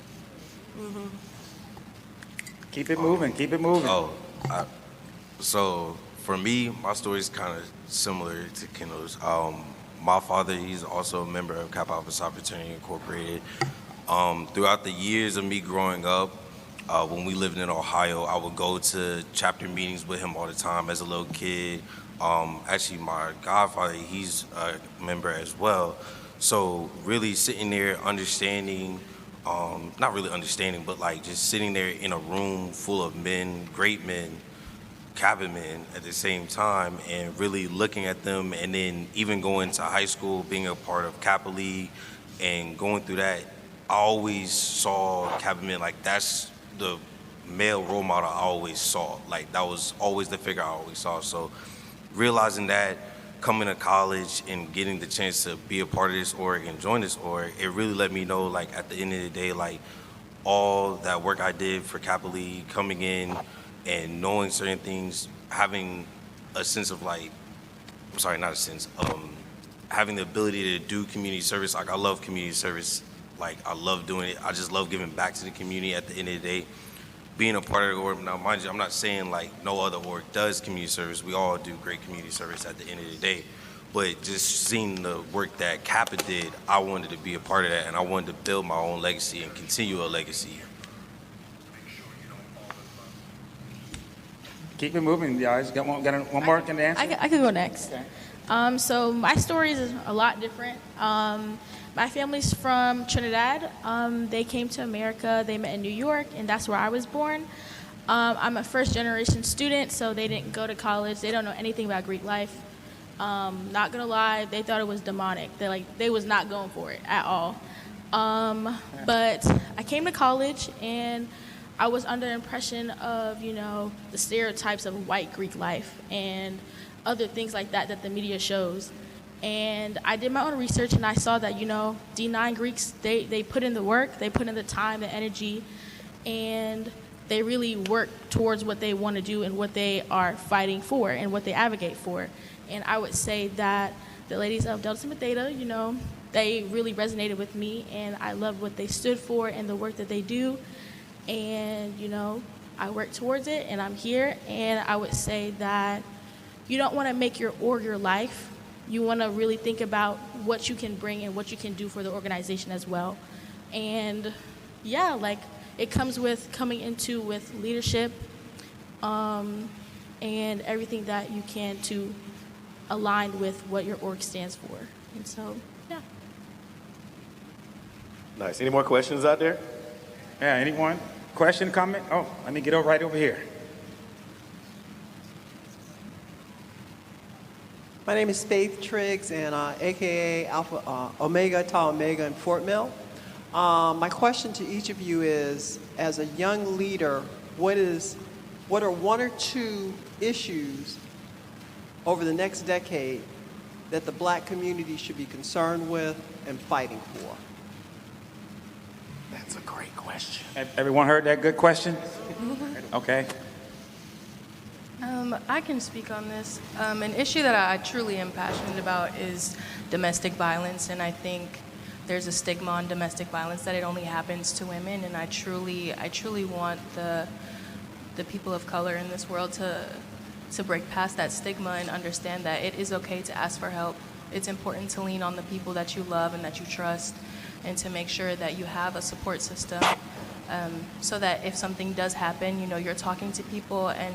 D: Keep it moving. Keep it moving.
H: So for me, my story is kind of similar to Kendall's. My father, he's also a member of Kappa Alpha Psi Fraternity Incorporated. Throughout the years of me growing up, when we lived in Ohio, I would go to chapter meetings with him all the time as a little kid. Actually, my godfather, he's a member as well. So really sitting there understanding, not really understanding, but like just sitting there in a room full of men, great men, Kappa men at the same time, and really looking at them, and then even going to high school, being a part of Kappa League and going through that, I always saw Kappa men, like that's the male role model I always saw. Like that was always the figure I always saw. So realizing that, coming to college and getting the chance to be a part of this org and join this org, it really let me know, like at the end of the day, like all that work I did for Kappa League, coming in and knowing certain things, having a sense of like, I'm sorry, not a sense, having the ability to do community service. Like I love community service. Like I love doing it. I just love giving back to the community at the end of the day. Being a part of the org, now mind you, I'm not saying like no other org does community service. We all do great community service at the end of the day. But just seeing the work that Kappa did, I wanted to be a part of that, and I wanted to build my own legacy and continue a legacy.
D: Keep it moving, guys. Got one more can answer?
J: I could go next. Okay. So my story is a lot different. My family's from Trinidad. They came to America. They met in New York, and that's where I was born. I'm a first-generation student, so they didn't go to college. They don't know anything about Greek life. Not gonna lie, they thought it was demonic. They was not going for it at all. But I came to college, and I was under the impression of, the stereotypes of white Greek life and other things like that the media shows. And I did my own research, and I saw that, D9 Greeks, they put in the work, they put in the time, the energy, and they really work towards what they want to do and what they are fighting for and what they advocate for. And I would say that the ladies of Delta Sigma Theta, they really resonated with me, and I love what they stood for and the work that they do. And, I work towards it, and I'm here. And I would say that you don't want to make your org your life. You want to really think about what you can bring and what you can do for the organization as well. And, it comes with coming into with leadership and everything that you can to align with what your org stands for. And so, yeah.
C: Nice. Any more questions out there?
D: Yeah, anyone? Question, comment? Oh, let me get right over here.
Q: My name is Faith Triggs, and AKA Alpha Omega Tau Omega in Fort Mill. My question to each of you is, as a young leader, what are one or two issues over the next decade that the Black community should be concerned with and fighting for?
C: That's a great question.
D: Everyone heard that good question? Okay.
M: I can speak on this. An issue that I truly am passionate about is domestic violence, and I think there's a stigma on domestic violence that it only happens to women, and I truly want the people of color in this world to break past that stigma and understand that it is okay to ask for help. It's important to lean on the people that you love and that you trust, and to make sure that you have a support system so that if something does happen, you're talking to people, and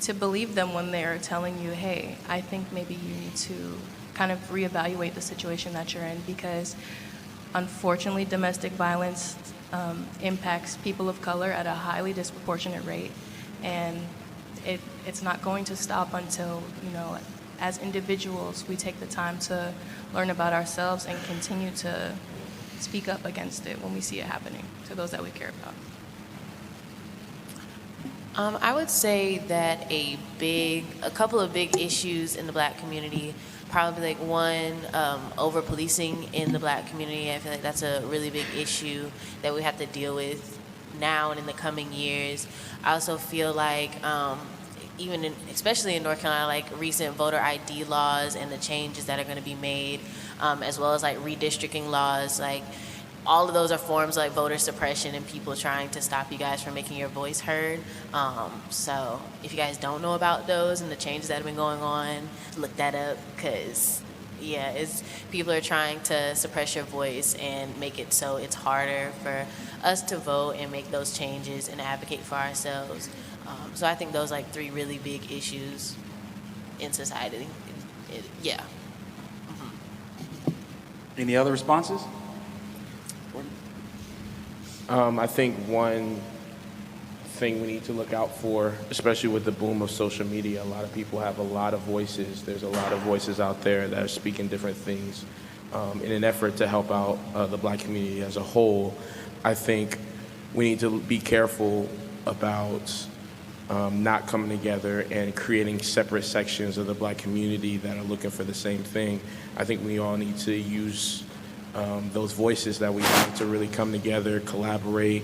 M: to believe them when they're telling you, hey, I think maybe you need to kind of reevaluate the situation that you're in, because unfortunately domestic violence impacts people of color at a highly disproportionate rate, and it's not going to stop until as individuals, we take the time to learn about ourselves and continue to speak up against it when we see it happening to those that we care about.
F: I would say that a couple of big issues in the Black community, probably like one, over policing in the Black community. I feel like that's a really big issue that we have to deal with now and in the coming years. I also feel like especially in North Carolina, like recent voter ID laws and the changes that are going to be made, as well as like redistricting laws, like all of those are forms like voter suppression and people trying to stop you guys from making your voice heard. So if you guys don't know about those and the changes that have been going on, look that up, because people are trying to suppress your voice and make it so it's harder for us to vote and make those changes and advocate for ourselves. So I think those are like three really big issues in society.
D: Any other responses?
O: I think one thing we need to look out for, especially with the boom of social media, a lot of people have a lot of voices. There's a lot of voices out there that are speaking different things. In an effort to help out the Black community as a whole, I think we need to be careful about not coming together and creating separate sections of the Black community that are looking for the same thing. I think we all need to use those voices that we have to really come together, collaborate,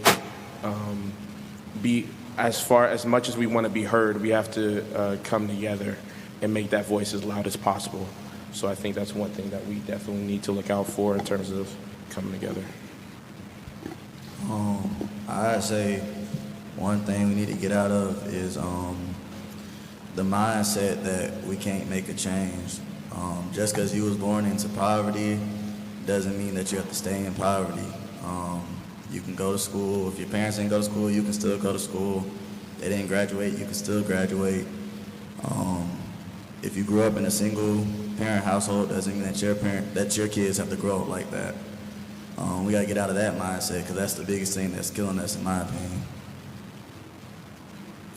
O: be as much as we want to be heard, we have to come together and make that voice as loud as possible. So I think that's one thing that we definitely need to look out for in terms of coming together.
I: I'd say one thing we need to get out of is the mindset that we can't make a change. Just because you was born into poverty doesn't mean that you have to stay in poverty. You can go to school. If your parents didn't go to school, you can still go to school. They didn't graduate, you can still graduate. If you grew up in a single parent household, doesn't mean that your kids have to grow up like that. We gotta get out of that mindset, because that's the biggest thing that's killing us, in my opinion.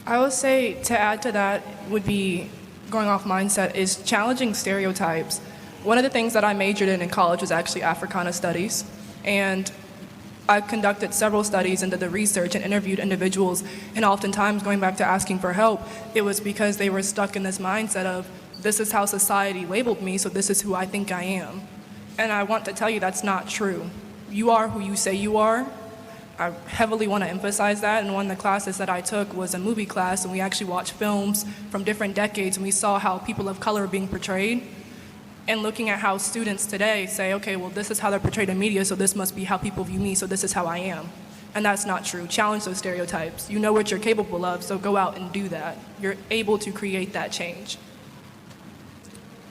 N: I would say to add to that would be, going off mindset, is challenging stereotypes. One of the things that I majored in college was actually Africana Studies, and I conducted several studies into the research and interviewed individuals, and oftentimes going back to asking for help, it was because they were stuck in this mindset of, this is how society labeled me, so this is who I think I am. And I want to tell you that's not true. You are who you say you are. I heavily want to emphasize that, and one of the classes that I took was a movie class, and we actually watched films from different decades, and we saw how people of color are being portrayed. And looking at how students today say, okay, well, this is how they're portrayed in media, so this must be how people view me, so this is how I am. And that's not true. Challenge those stereotypes. You know what you're capable of, so go out and do that. You're able to create that change.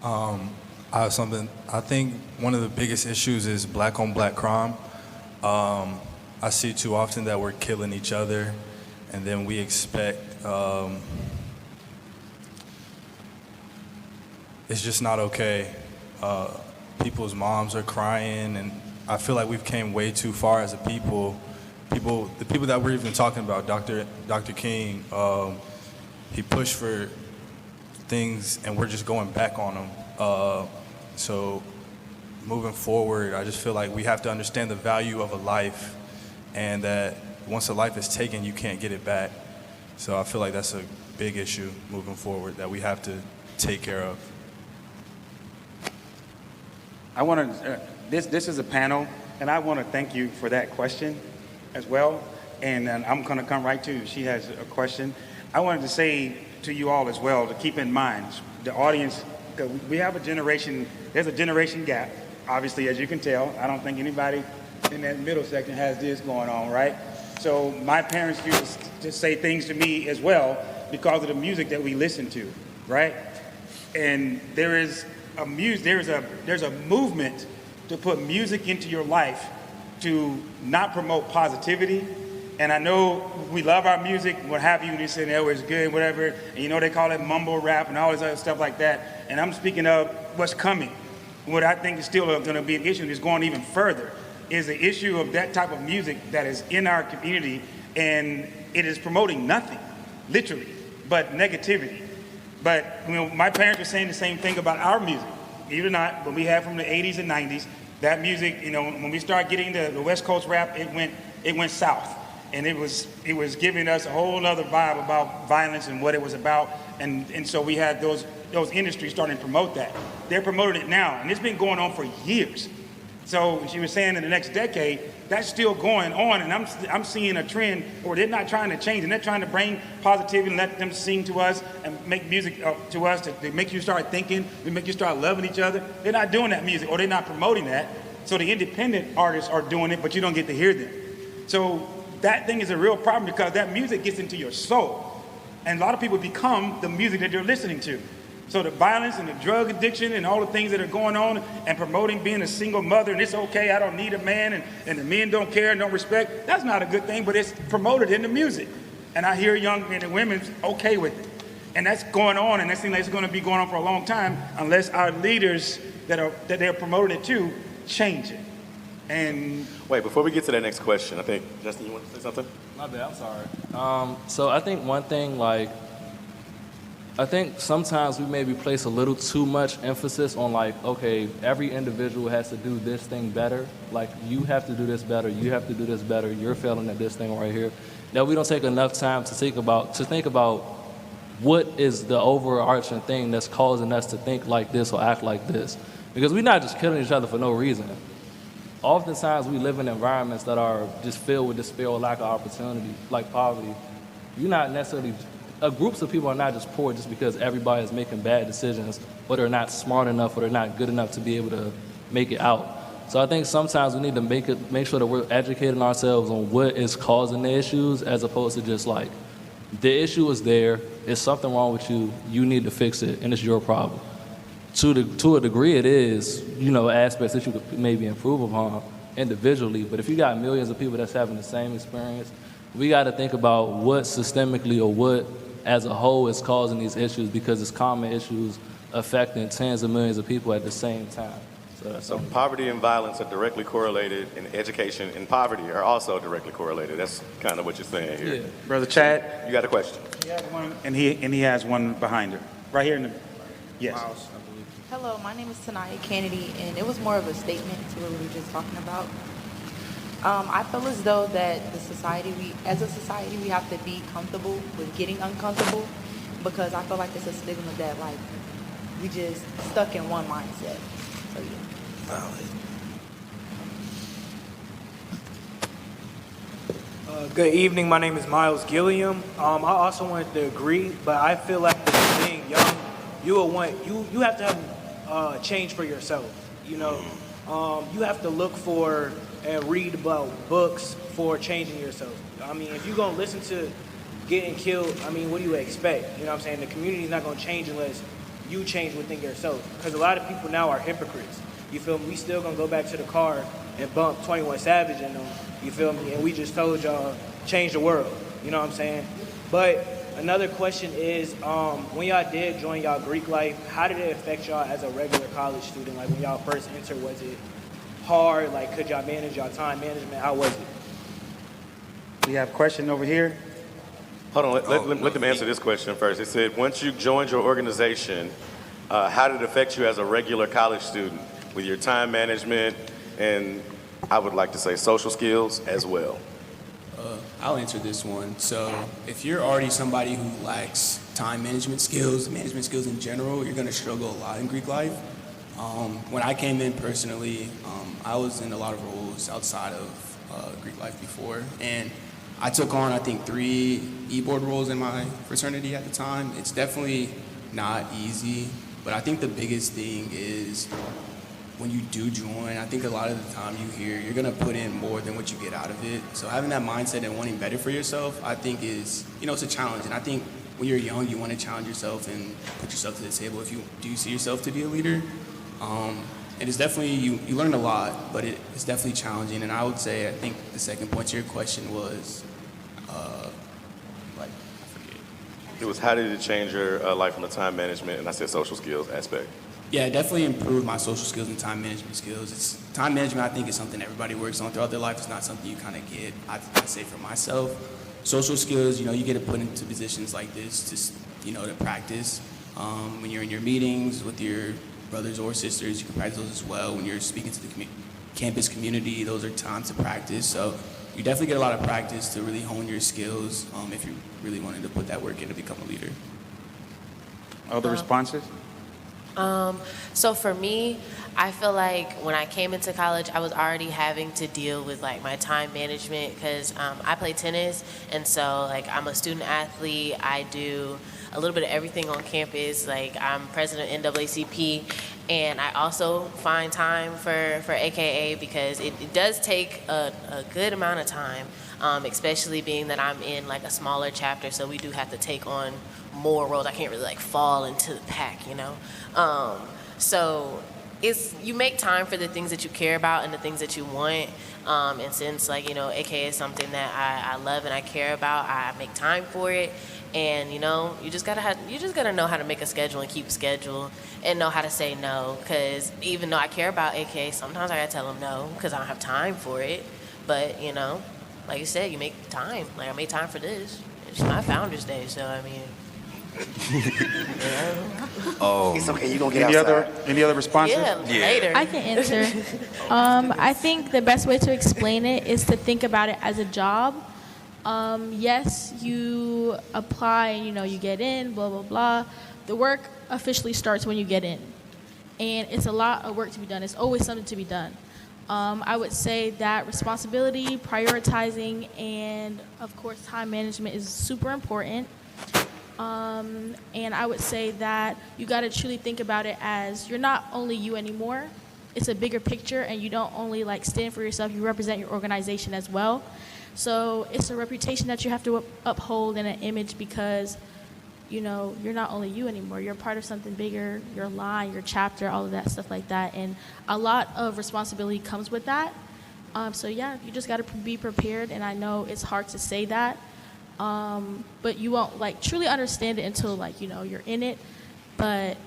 E: I have something. I think one of the biggest issues is black on black crime. I see too often that we're killing each other, and then we expect, it's just not okay. People's moms are crying, and I feel like we've came way too far as a people. The people that we're even talking about, Dr. King, he pushed for things, and we're just going back on them. So moving forward, I just feel like we have to understand the value of a life, and that once a life is taken, you can't get it back. So I feel like that's a big issue moving forward that we have to take care of.
D: I want to, this is a panel, and I want to thank you for that question as well. And I'm going to come right to you. She has a question. I wanted to say to you all as well to keep in mind, the audience, we have a generation, there's a generation gap, obviously, as you can tell. I don't think anybody in that middle section has this going on, right? So my parents used to say things to me as well because of the music that we listen to, right? And there's a movement to put music into your life to not promote positivity. And I know we love our music, what have you, and they say, oh, it's good, whatever. And you know, they call it mumble rap and all this other stuff like that. And I'm speaking of what's coming. What I think is still going to be an issue, and is going even further, is the issue of that type of music that is in our community, and it is promoting nothing, literally, but negativity. But my parents were saying the same thing about our music. Believe it or not, what we had from the 80s and 90s, that music, when we started getting the West Coast rap, it went south. And it was giving us a whole other vibe about violence and what it was about. And so we had those industries starting to promote that. They're promoting it now, and it's been going on for years. So she was saying in the next decade, that's still going on, and I'm seeing a trend where they're not trying to change, and they're trying to bring positivity and let them sing to us and make music to us to make you start thinking, to make you start loving each other. They're not doing that music, or they're not promoting that. So the independent artists are doing it, but you don't get to hear them. So that thing is a real problem because that music gets into your soul, and a lot of people become the music that they're listening to. So the violence and the drug addiction and all the things that are going on and promoting being a single mother and it's okay, I don't need a man and the men don't care and don't respect, that's not a good thing, but it's promoted in the music. And I hear young men and women okay with it. And that's going on, and that seems like it's going to be going on for a long time unless our leaders that they're promoting it to change it. And
C: wait, before we get to that next question, I think, Justin, you want to say something?
K: My bad, I'm sorry. So I think one thing, I think sometimes we maybe place a little too much emphasis on okay, every individual has to do this thing better. Like, you have to do this better, you have to do this better, you're failing at this thing right here. That we don't take enough time to think about what is the overarching thing that's causing us to think like this or act like this. Because we're not just killing each other for no reason. Oftentimes we live in environments that are just filled with despair or lack of opportunity, like poverty. You're not necessarily groups of people are not just poor just because everybody is making bad decisions, or they're not smart enough, or they're not good enough to be able to make it out. So I think sometimes we need to make sure that we're educating ourselves on what is causing the issues, as opposed to just the issue is there, there's something wrong with you, you need to fix it, and it's your problem. To a degree, it is, aspects that you could maybe improve upon individually, but if you got millions of people that's having the same experience, we got to think about what systemically or what as a whole is causing these issues, because it's common issues affecting tens of millions of people at the same time. So
C: poverty and violence are directly correlated, and education and poverty are also directly correlated. That's kind of what you're saying here.
D: Yeah. Brother Chad?
C: You got a question?
D: He has one, and he has one behind her. Right here in the, yes.
R: Miles, I believe. Hello, my name is Tanaya Kennedy, and it was more of a statement to what we were just talking about. I feel as though that as a society, we have to be comfortable with getting uncomfortable, because I feel like it's a stigma that we just stuck in one mindset. So yeah.
S: Good evening. My name is Miles Gilliam. I also wanted to agree, but I feel like being young, you have to have change for yourself. You have to look for and read about books for changing yourself. I mean, if you're going to listen to getting killed, I mean, what do you expect? You know what I'm saying? The community is not going to change unless you change within yourself. Because a lot of people now are hypocrites. You feel me? We still going to go back to the car and bump 21 Savage in them. You feel me? And we just told y'all, change the world. You know what I'm saying? But another question is, when y'all did join y'all Greek life, how did it affect y'all as a regular college student? Like, when y'all first entered, was it hard? Like, could y'all manage y'all time management? How was it?
D: We have a question over here.
C: Hold on, let them answer this question first. It said, once you joined your organization, how did it affect you as a regular college student with your time management and, I would like to say, social skills as well?
G: I'll answer this one. So if you're already somebody who lacks time management skills in general, you're going to struggle a lot in Greek life. When I came in personally, I was in a lot of roles outside of Greek life before, and I took on, I think, 3 e-board roles in my fraternity at the time. It's definitely not easy, but I think the biggest thing is when you do join, I think a lot of the time you hear you're gonna put in more than what you get out of it. So having that mindset and wanting better for yourself, I think is, it's a challenge. And I think when you're young, you want to challenge yourself and put yourself to the table if you do see yourself to be a leader. And it's definitely, you learn a lot, but it's definitely challenging. And I would say, I think the second point to your question was, I forget.
C: It was, how did it change your life from the time management, and I said social skills aspect?
G: Yeah, it definitely improved my social skills and time management skills. Time management, I think, is something everybody works on throughout their life. It's not something you kind of get. I'd say for myself, social skills, you get to put into positions like this to practice. When you're in your meetings with your brothers or sisters, you can practice those as well. When you're speaking to the campus community, those are times to practice. So you definitely get a lot of practice to really hone your skills if you really wanted to put that work in to become a leader.
D: Other responses?
F: So for me, I feel like when I came into college, I was already having to deal with like my time management because I play tennis, and so like I'm a student athlete. I do a little bit of everything on campus. Like I'm president of NAACP, and I also find time for AKA because it does take a good amount of time, especially being that I'm in like a smaller chapter, so we do have to take on more roles. I can't really like fall into the pack, you know? So you make time for the things that you care about and the things that you want. And since like, you know, AKA is something that I love and I care about, I make time for it. And you know, you just gotta know how to make a schedule and keep a schedule and know how to say no. Cause even though I care about AKA, sometimes I gotta tell them no because I don't have time for it. But you know, like you said, you make time. Like I made time for this. It's my Founder's Day, so I mean.
C: Oh, it's okay. You gonna get outside.
D: Any other responses?
F: Yeah, later.
J: I can answer. I think the best way to explain it is to think about it as a job. Yes, you apply, you know, you get in, blah, blah, blah. The work officially starts when you get in. And it's a lot of work to be done. It's always something to be done. I would say that responsibility, prioritizing, and of course time management is super important. And I would say that you got to truly think about it as you're not only you anymore. It's a bigger picture, and you don't only like stand for yourself, you represent your organization as well. So it's a reputation that you have to uphold and an image because, you know, you're not only you anymore. You're part of something bigger, your line, your chapter, all of that stuff like that. And a lot of responsibility comes with that. So yeah, you just got to be prepared. And I know it's hard to say that. But you won't like truly understand it until like, you know, you're in it, but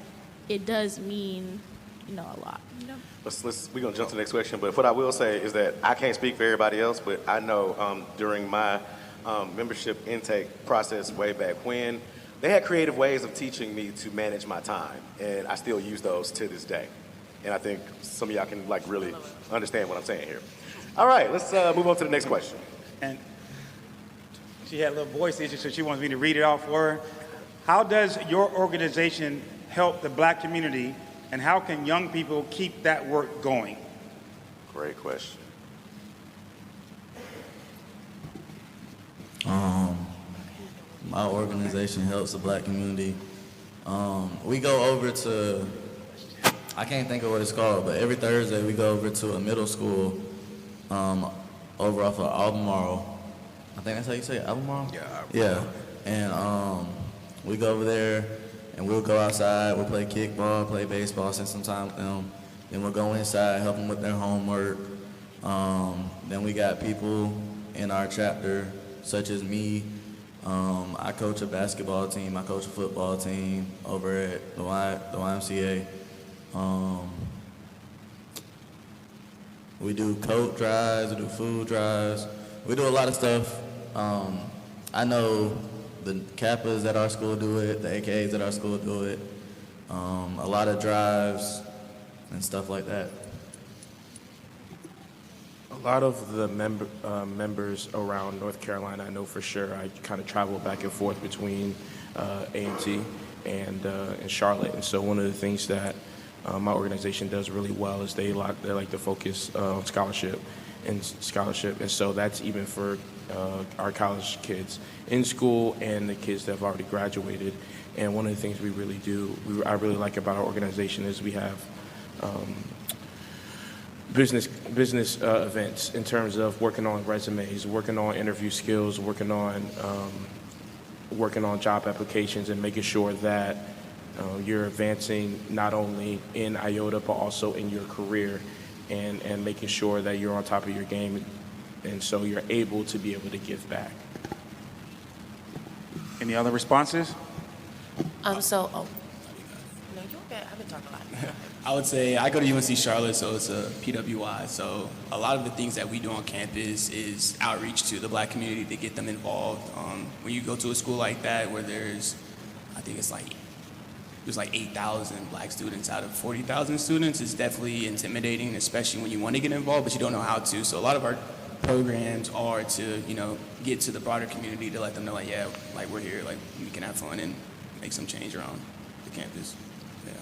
J: it does mean, you know, a lot. You know?
C: We're gonna jump to the next question, but what I will say is that I can't speak for everybody else, but I know during my membership intake process way back when, they had creative ways of teaching me to manage my time, and I still use those to this day. And I think some of y'all can like really understand what I'm saying here. All right, let's move on to the next question.
D: And she had a little voice issue, so she wants me to read it off for her. How does your organization help the Black community, and how can young people keep that work going?
C: Great question.
I: My organization helps the Black community. We go over to, I can't think of what it's called, but every Thursday we go over to a middle school over off of Albemarle. I think that's how you say it, Albemarle? Yeah. And we go over there and we'll go outside, we'll play kickball, play baseball, spend some time with them. Then we'll go inside, help them with their homework. Then we got people in our chapter, such as me. I coach a basketball team, I coach a football team over at the YMCA. We do coat drives, we do food drives. We do a lot of stuff. I know the Kappas at our school do it, the AKAs at our school do it. A lot of drives and stuff like that.
O: A lot of the members around North Carolina, I know for sure. I kind of travel back and forth between A&T and Charlotte. And so one of the things that my organization does really well is they like to focus on scholarship. And so that's even for our college kids in school and the kids that have already graduated. And one of the things we really do, I really like about our organization is we have business events in terms of working on resumes, working on interview skills, working on job applications, and making sure that you're advancing not only in IOTA but also in your career, and making sure that you're on top of your game, and so you're able to give back.
D: Any other responses?
F: No, you okay. I've been talking a lot.
G: I would say I go to UNC Charlotte, so it's a PWI. So a lot of the things that we do on campus is outreach to the Black community to get them involved. When you go to a school like that where there's, I think it's like there's like 8,000 black students out of 40,000 students is definitely intimidating, especially when you want to get involved, but you don't know how to. So a lot of our programs are to, get to the broader community to let them know, like, yeah, like we're here, like we can have fun and make some change around the campus. Yeah.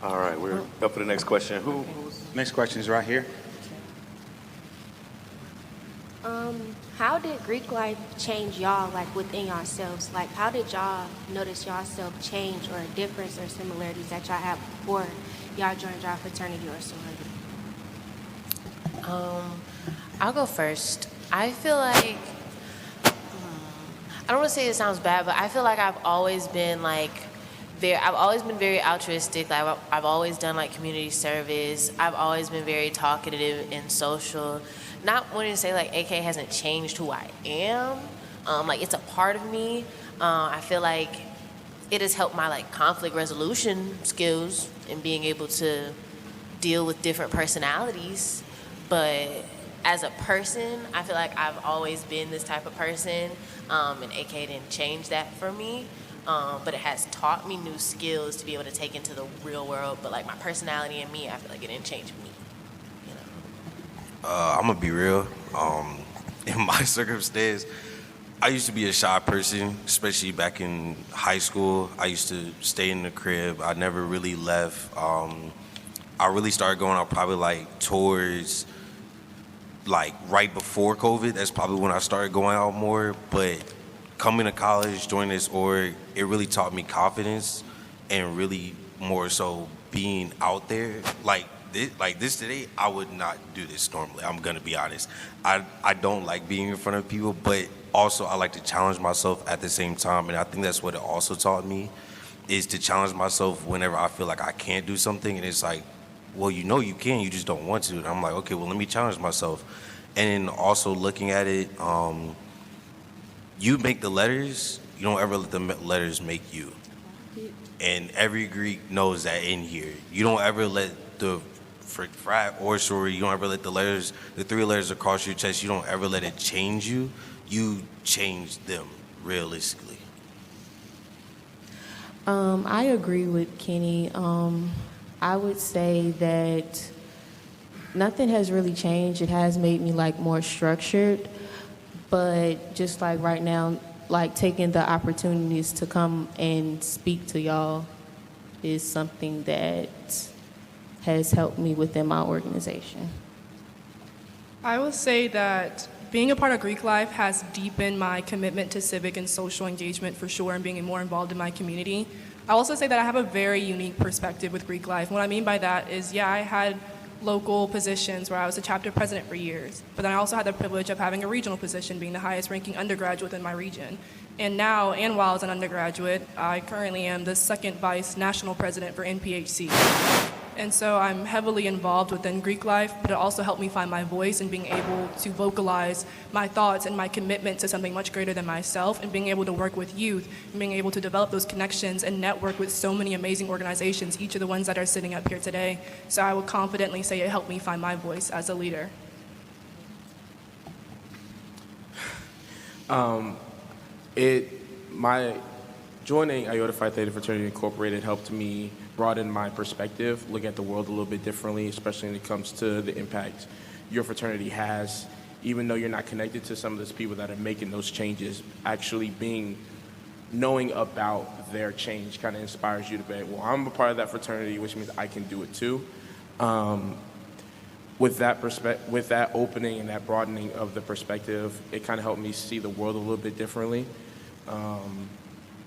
C: All right, we're up for the next question.
D: Next question is right here.
T: How did Greek life change y'all, like within yourselves? Like, how did y'all notice y'allself change or a difference or similarities that y'all had before y'all joined y'all fraternity or sorority?
F: I'll go first. I feel like, I don't want to say it sounds bad, but I feel like I've always been very altruistic. Like I've always done like community service. I've always been very talkative and social. Not wanting to say like AK hasn't changed who I am. Like it's a part of me. I feel like it has helped my like conflict resolution skills and being able to deal with different personalities. But as a person, I feel like I've always been this type of person, and AK didn't change that for me. But it has taught me new skills to be able to take into the real world. But like my personality and me, I feel like it didn't change me.
H: I'm gonna be real. In my circumstance, I used to be a shy person, especially back in high school. I used to stay in the crib. I never really left. I really started going out probably like towards like right before COVID. That's probably when I started going out more. But coming to college, joining this org, it really taught me confidence and really more so being out there. Like this today, I would not do this normally. I'm gonna be honest. I don't like being in front of people, but also I like to challenge myself at the same time. And I think that's what it also taught me, is to challenge myself whenever I feel like I can't do something. And it's like, well, you know you can, you just don't want to. And I'm like, okay, well, let me challenge myself. And then also looking at it, you make the letters, you don't ever let the letters make you. And every Greek knows that in here. You don't ever let the frat or sorority, you don't ever let the 3 letters across your chest, you don't ever let it change you. You change them, realistically.
L: I agree with Kenny. I would say that nothing has really changed. It has made me like more structured, but just like right now, like taking the opportunities to come and speak to y'all is something that has helped me within my organization.
N: I will say that being a part of Greek life has deepened my commitment to civic and social engagement for sure, and being more involved in my community. I also say that I have a very unique perspective with Greek life. What I mean by that is, I had local positions where I was a chapter president for years, but then I also had the privilege of having a regional position, being the highest ranking undergraduate in my region. And now, and while I was an undergraduate, I currently am the 2nd vice national president for NPHC. And so I'm heavily involved within Greek life, but it also helped me find my voice and being able to vocalize my thoughts and my commitment to something much greater than myself, and being able to work with youth, and being able to develop those connections and network with so many amazing organizations, each of the ones that are sitting up here today. So I would confidently say it helped me find my voice as a leader.
O: My joining Iota Phi Theta Fraternity Incorporated helped me broaden my perspective, look at the world a little bit differently, especially when it comes to the impact your fraternity has. Even though you're not connected to some of those people that are making those changes, actually knowing about their change kind of inspires you to be, well, I'm a part of that fraternity, which means I can do it too. With that opening and that broadening of the perspective, it kind of helped me see the world a little bit differently.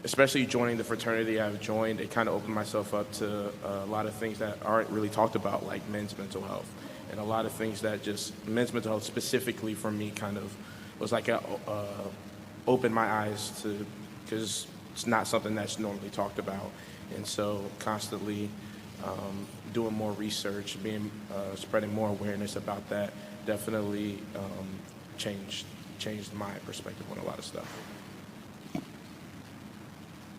O: Especially joining the fraternity I've joined, it kind of opened myself up to a lot of things that aren't really talked about, like men's mental health. And a lot of things that just, men's mental health specifically for me kind of was like opened my eyes to, because it's not something that's normally talked about. And so constantly doing more research, spreading more awareness about that definitely changed my perspective on a lot of stuff.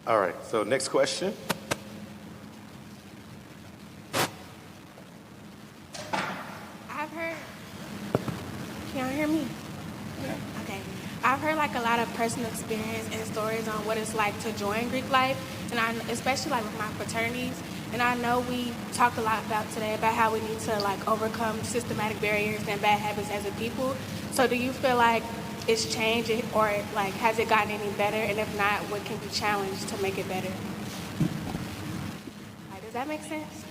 C: All right, so next question.
T: I've heard, can y'all hear me? Okay. I've heard like like a lot of personal experience and stories on what it's like to join Greek life, and especially like with my fraternities. And I know we talked a lot about today about how we need to like overcome systematic barriers and bad habits as a people. So do you feel like it's changed or like has it gotten any better? And if not, what can be challenged to make it better? Like, does that make sense?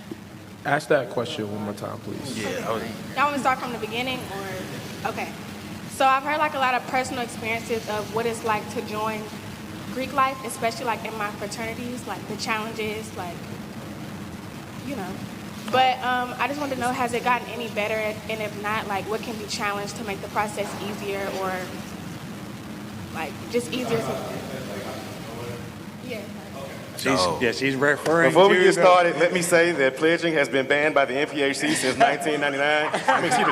O: Ask that question one more time, please.
H: Yeah.
T: Y'all want to start from the beginning or? Okay. So I've heard like a lot of personal experiences of what it's like to join Greek life, especially like in my fraternities, like the challenges, like, you know. But I just wanted to know, has it gotten any better? And if not, like what can be challenged to make the process easier or like just easier to, yeah.
D: She's referring
C: Before we
D: to
C: get started, let me say that pledging has been banned by the NPHC since 1999.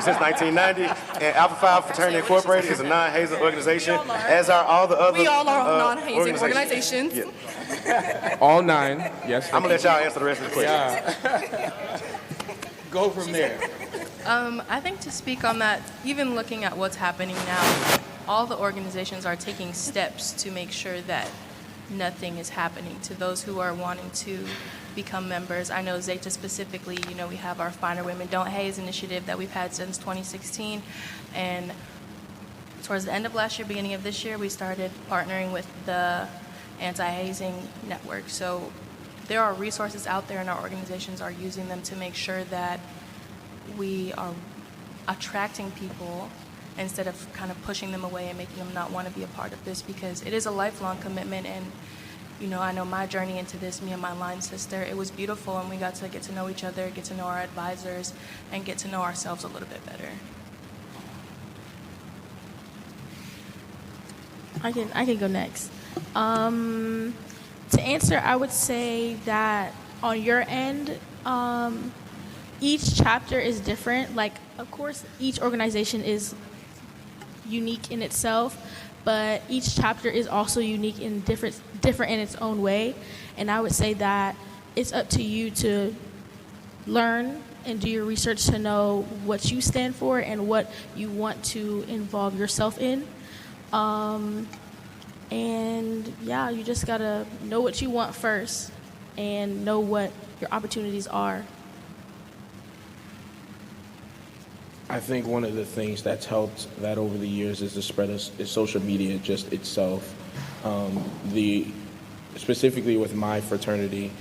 C: Since 1990. And Alpha Phi Fraternity Incorporated is a non-hazing organization, as are all the other
N: We all are non-hazing
C: organizations.
N: organizations.
O: All 9, yes.
C: I'm going to let y'all answer the rest of the question.
D: Yeah. Go from there.
M: I think to speak on that, even looking at what's happening now, all the organizations are taking steps to make sure that nothing is happening to those who are wanting to become members. I know Zeta specifically, you know, we have our Finer Women Don't Haze initiative that we've had since 2016. And towards the end of last year, beginning of this year, we started partnering with the Anti-Hazing Network. So there are resources out there and our organizations are using them to make sure that we are attracting people instead of kind of pushing them away and making them not want to be a part of this, because it is a lifelong commitment. And, you know, I know my journey into this, me and my line sister, it was beautiful, and we got to get to know each other, get to know our advisors, and get to know ourselves a little bit better.
J: I can go next. To answer, I would say that on your end, each chapter is different. Like, of course, each organization is unique in itself, but each chapter is also unique and different in its own way. And I would say that it's up to you to learn and do your research to know what you stand for and what you want to involve yourself in. And yeah, you just gotta know what you want first and know what your opportunities are.
O: I think one of the things that's helped that over the years is the spread of social media just itself. Specifically with my fraternity,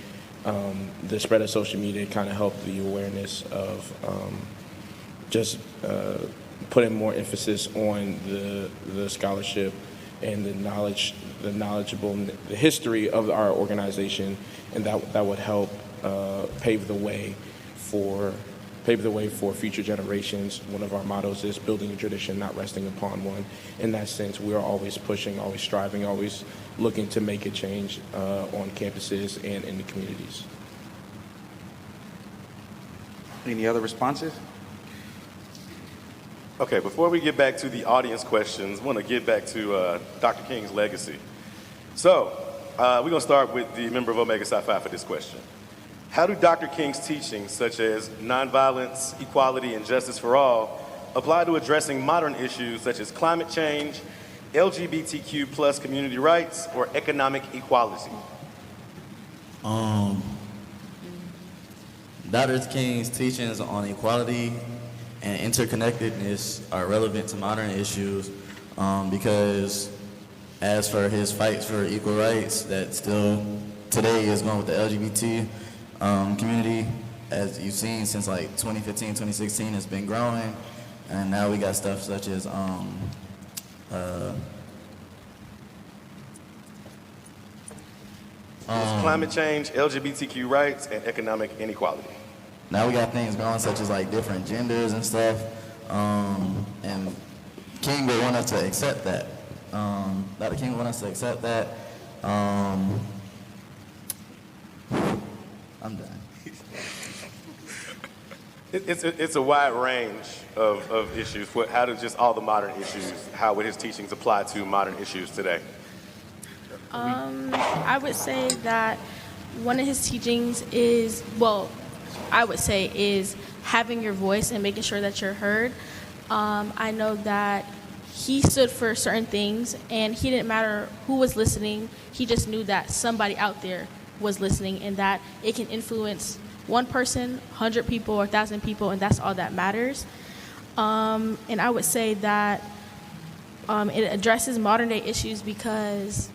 O: the spread of social media kind of helped the awareness of just putting more emphasis on the scholarship and the history of our organization, and that would help pave the way for future generations. One of our mottos is building a tradition, not resting upon one. In that sense, we are always pushing, always striving, always looking to make a change on campuses and in the communities.
D: Any other responses?
C: Okay, before we get back to the audience questions, I want to get back to Dr. King's legacy. So, we're going to start with the member of Omega Psi Phi for this question. How do Dr. King's teachings, such as nonviolence, equality, and justice for all, apply to addressing modern issues such as climate change, LGBTQ plus community rights, or economic equality?
I: Dr. King's teachings on equality and interconnectedness are relevant to modern issues because as for his fights for equal rights that still today is going with the LGBT community, as you've seen since like 2015, 2016, it's been growing, and now we got stuff such as
C: climate change, LGBTQ rights, and economic inequality.
I: Now we got things going such as like different genders and stuff, and King would want us to accept that. Dr. King would want us to accept that. I'm done.
C: It's a wide range of issues. How do just all the modern issues, how would his teachings apply to modern issues today?
J: I would say that one of his teachings is, is having your voice and making sure that you're heard. I know that he stood for certain things, and he didn't matter who was listening. He just knew that somebody out there was listening, and that it can influence one person, 100 people, or 1,000 people, and that's all that matters. And I would say that it addresses modern day issues because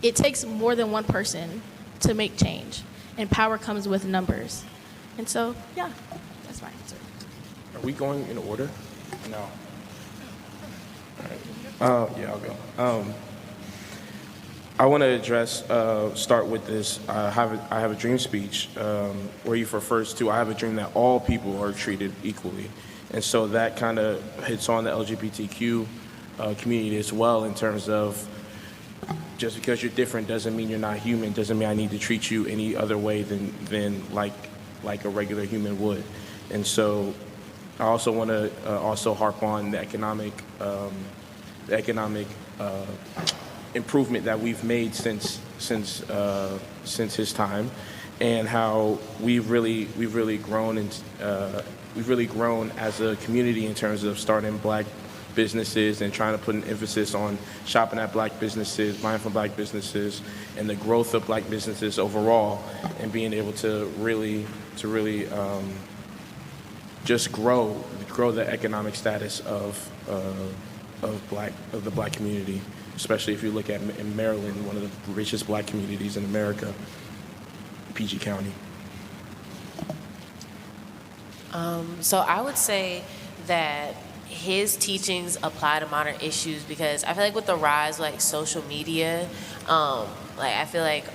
J: it takes more than one person to make change, and power comes with numbers. And so, yeah, that's my answer.
O: Are we going in order?
D: No.
O: All right. Yeah, I'll go. I want to address, start with this. I have a dream speech where you refers to, I have a dream that all people are treated equally. And so that kind of hits on the LGBTQ community as well, in terms of just because you're different doesn't mean you're not human, doesn't mean I need to treat you any other way than like a regular human would. And so I also want to also harp on the economic improvement that we've made since his time, and how we've really grown as a community in terms of starting Black businesses and trying to put an emphasis on shopping at Black businesses, buying from Black businesses, and the growth of Black businesses overall, and being able to really just grow the economic status of the Black community, especially if you look at in Maryland, one of the richest Black communities in America, PG County.
F: So I would say that his teachings apply to modern issues, because I feel like with the rise of like social media, I feel like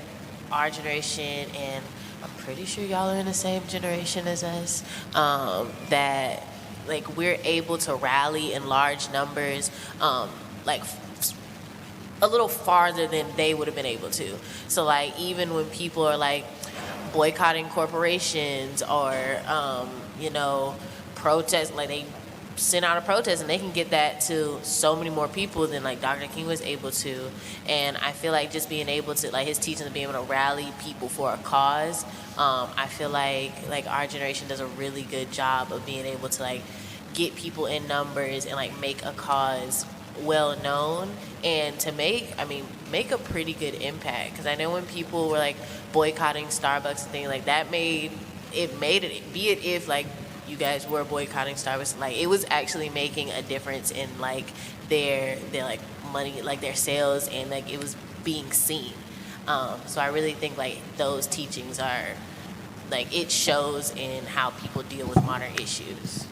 F: our generation, and I'm pretty sure y'all are in the same generation as us, that like we're able to rally in large numbers, like a little farther than they would have been able to. So like even when people are like boycotting corporations or protest, like they send out a protest and they can get that to so many more people than like Dr. King was able to. And I feel like just being able to, like his teachings and being able to rally people for a cause, I feel like our generation does a really good job of being able to like get people in numbers and like make a cause well known, and to make a pretty good impact. Because I know when people were like boycotting Starbucks and things like that, be it if like you guys were boycotting Starbucks, like it was actually making a difference in like their like money, like their sales, and like it was being seen. So I really think like those teachings are like, it shows in how people deal with modern issues.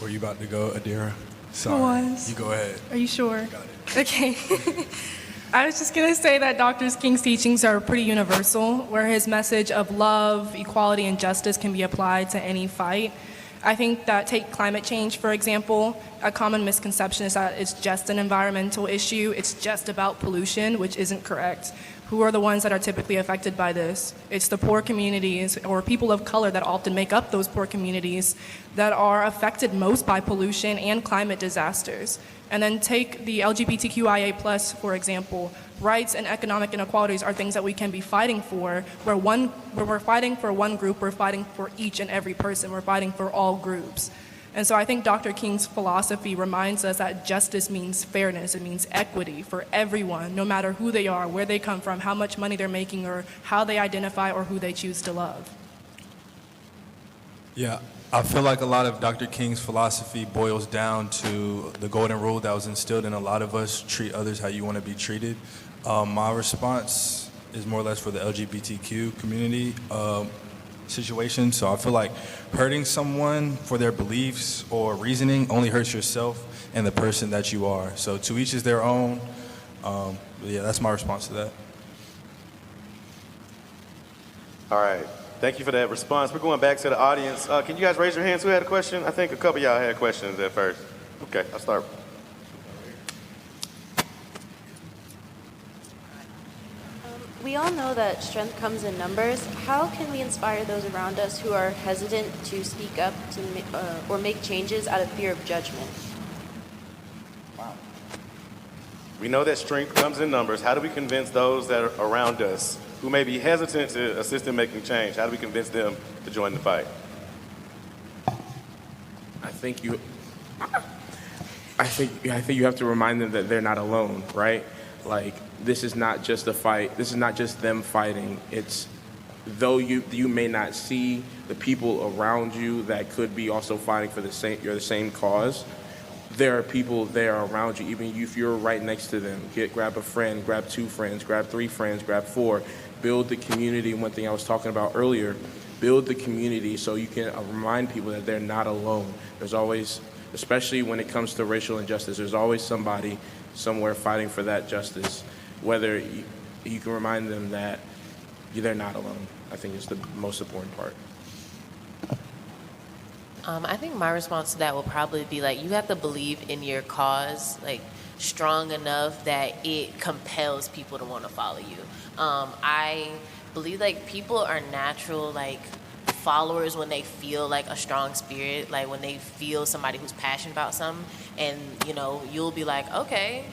E: Were you about to go, Adira? Sorry.
N: I was.
E: You go ahead.
N: Are you sure?
E: Got it.
N: Okay. I was just going to say that Dr. King's teachings are pretty universal, where his message of love, equality, and justice can be applied to any fight. I think that, take climate change, for example, a common misconception is that it's just an environmental issue. It's just about pollution, which isn't correct. Who are the ones that are typically affected by this? It's the poor communities or people of color that often make up those poor communities that are affected most by pollution and climate disasters. And then take the LGBTQIA+, for example. Rights and economic inequalities are things that we can be fighting for. Where we're fighting for one group, we're fighting for each and every person. We're fighting for all groups. And so I think Dr. King's philosophy reminds us that justice means fairness. It means equity for everyone, no matter who they are, where they come from, how much money they're making, or how they identify, or who they choose to love.
E: Yeah, I feel like a lot of Dr. King's philosophy boils down to the golden rule that was instilled in a lot of us: treat others how you want to be treated. My response is more or less for the LGBTQ community situation. So I feel like hurting someone for their beliefs or reasoning only hurts yourself and the person that you are. So to each is their own. Yeah, that's my response to that.
C: All right. Thank you for that response. We're going back to the audience. Can you guys raise your hands? Who had a question? I think a couple of y'all had questions at first. Okay, I'll start.
U: We all know that strength comes in numbers. How can we inspire those around us who are hesitant to speak up or make changes out of fear of judgment?
C: Wow. We know that strength comes in numbers. How do we convince those that are around us who may be hesitant to assist in making change? How do we convince them to join the fight?
O: think you have to remind them that they're not alone, right? Like, this is not just a fight. This is not just them fighting. It's, though you may not see the people around you that could be also fighting for the same cause, there are people there around you, even if you're right next to them. Grab a friend, grab 2 friends, grab 3 friends, grab 4. Build the community. One thing I was talking about earlier, build the community so you can remind people that they're not alone. There's always, especially when it comes to racial injustice, there's always somebody somewhere fighting for that justice. Whether you can remind them that they're not alone, I think is the most important part.
F: I think my response to that will probably be like, you have to believe in your cause, like strong enough that it compels people to want to follow you. I believe like people are natural like followers when they feel like a strong spirit, like when they feel somebody who's passionate about something, and you know, you'll be like, okay,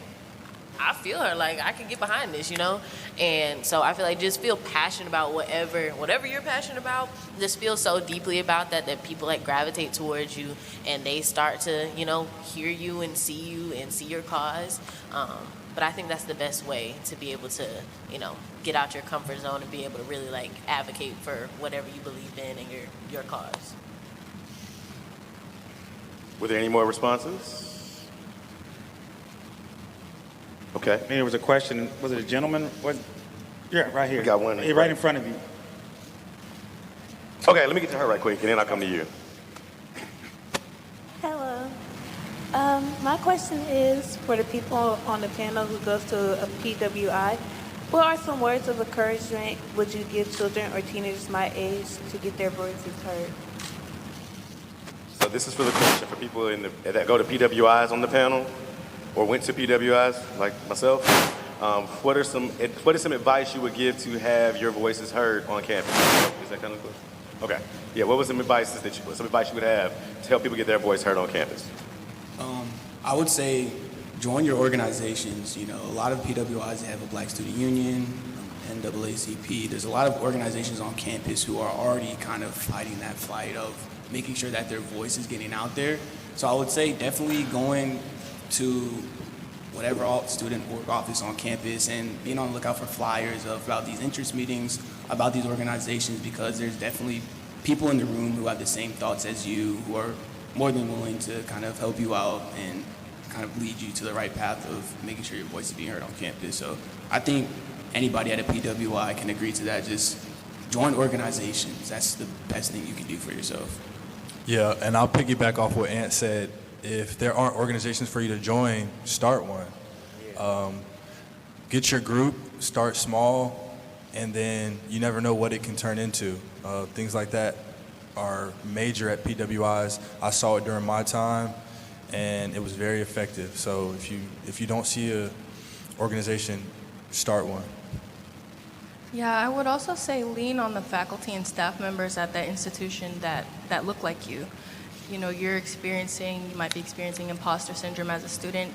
F: I feel her, like I can get behind this, you know? And so I feel like just feel passionate about whatever you're passionate about, just feel so deeply about that people like gravitate towards you and they start to, you know, hear you and see your cause. But I think that's the best way to be able to, you know, get out your comfort zone and be able to really like advocate for whatever you believe in and your cause.
C: Were there any more responses? Okay.
D: There was a question. Was it a gentleman? Yeah, right here.
C: We got one.
D: Right in front of you.
C: Okay, let me get to her right quick, and then I'll come to you.
B: Hello. My question is for the people on the panel who goes to a PWI. What are some words of encouragement would you give children or teenagers my age to get their voices heard?
C: So this is for the question for people that go to PWIs on the panel, or went to PWIs like myself. What is some advice you would give to have your voices heard on campus? Is that kind of question? Okay. Yeah. What was some advice you would have to help people get their voice heard on campus?
G: I would say join your organizations. You know, a lot of PWIs have a Black Student Union, NAACP. There's a lot of organizations on campus who are already kind of fighting that fight of making sure that their voice is getting out there. So I would say definitely going to whatever student work office on campus and being on the lookout for flyers about these interest meetings, about these organizations, because there's definitely people in the room who have the same thoughts as you, who are more than willing to kind of help you out and kind of lead you to the right path of making sure your voice is being heard on campus. So I think anybody at a PWI can agree to that. Just join organizations. That's the best thing you can do for yourself.
E: Yeah, and I'll piggyback off what Ant said. If there aren't organizations for you to join, start one. Get your group, start small, and then you never know what it can turn into. Things like that are major at PWIs. I saw it during my time, and it was very effective. So if you don't see an organization, start one.
M: Yeah, I would also say lean on the faculty and staff members at that institution that look like you. You know, you might be experiencing imposter syndrome as a student.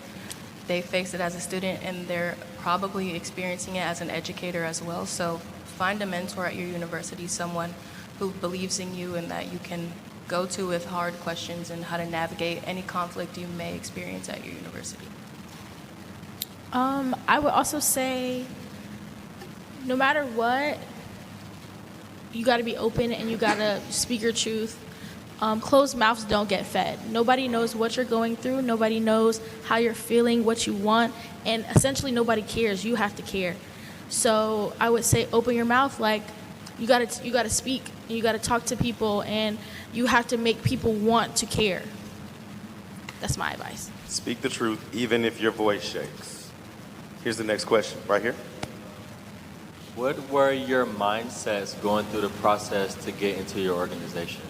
M: They face it as a student, and they're probably experiencing it as an educator as well. So find a mentor at your university, someone who believes in you and that you can go to with hard questions and how to navigate any conflict you may experience at your university.
J: I would also say, no matter what, you got to be open and you got to speak your truth. Closed mouths don't get fed. Nobody knows what you're going through. Nobody knows how you're feeling, what you want, and essentially nobody cares. You have to care. So I would say open your mouth. Like you got to speak. You got to talk to people, and you have to make people want to care. That's my advice.
C: Speak the truth, even if your voice shakes. Here's the next question, right here.
P: What were your mindsets going through the process to get into your organization?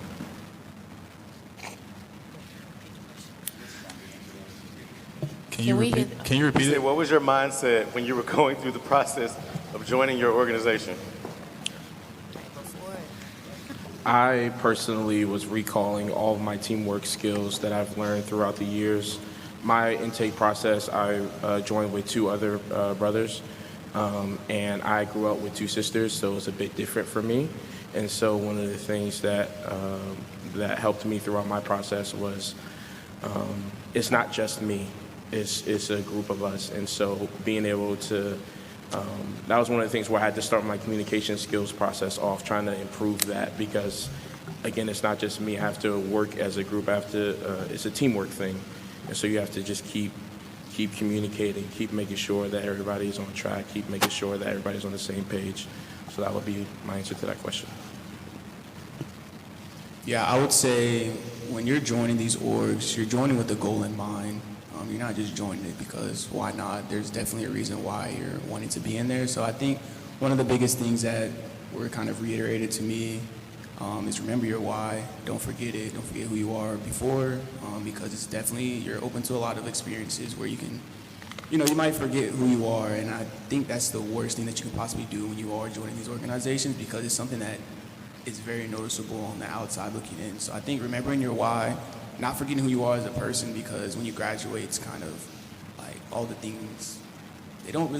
E: Can you repeat it?
C: What was your mindset when you were going through the process of joining your organization?
O: I personally was recalling all of my teamwork skills that I've learned throughout the years. My intake process, I joined with 2 other brothers, and I grew up with 2 sisters, so it was a bit different for me. And so one of the things that helped me throughout my process was it's not just me. It's a group of us. And so being able to, that was one of the things where I had to start my communication skills process off, trying to improve that because, again, it's not just me. I have to work as a group. It's a teamwork thing. And so you have to just keep communicating, keep making sure that everybody's on track, keep making sure that everybody's on the same page. So that would be my answer to that question.
G: Yeah, I would say when you're joining these orgs, you're joining with a goal in mind. You're not just joining it because why not? There's definitely a reason why you're wanting to be in there. So I think one of the biggest things that were kind of reiterated to me is remember your why. Don't forget it. Don't forget who you are before because it's definitely, you're open to a lot of experiences where you can, you might forget who you are. And I think that's the worst thing that you can possibly do when you are joining these organizations because it's something that is very noticeable on the outside looking in. So I think remembering your why, not forgetting who you are as a person because when you graduate, it's kind of like all the things, they don't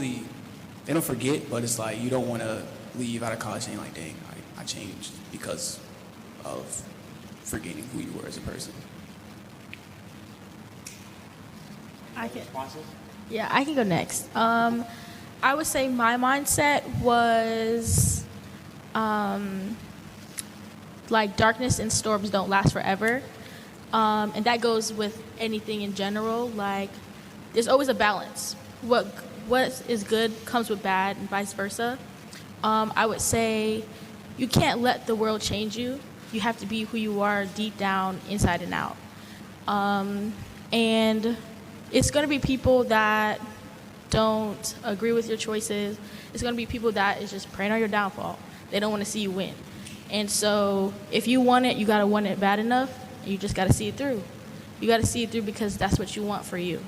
G: forget, but it's like you don't want to leave out of college saying like, dang, I changed because of forgetting who you were as a person.
J: I can go next. I would say my mindset was like darkness and storms don't last forever. And that goes with anything in general. Like, there's always a balance. What is good comes with bad, and vice versa. I would say you can't let the world change you. You have to be who you are deep down, inside and out. And it's going to be people that don't agree with your choices. It's going to be people that is just preying on your downfall. They don't want to see you win. And so if you want it, you got to want it bad enough. You just got to see it through. You got to see it through because that's what you want for you.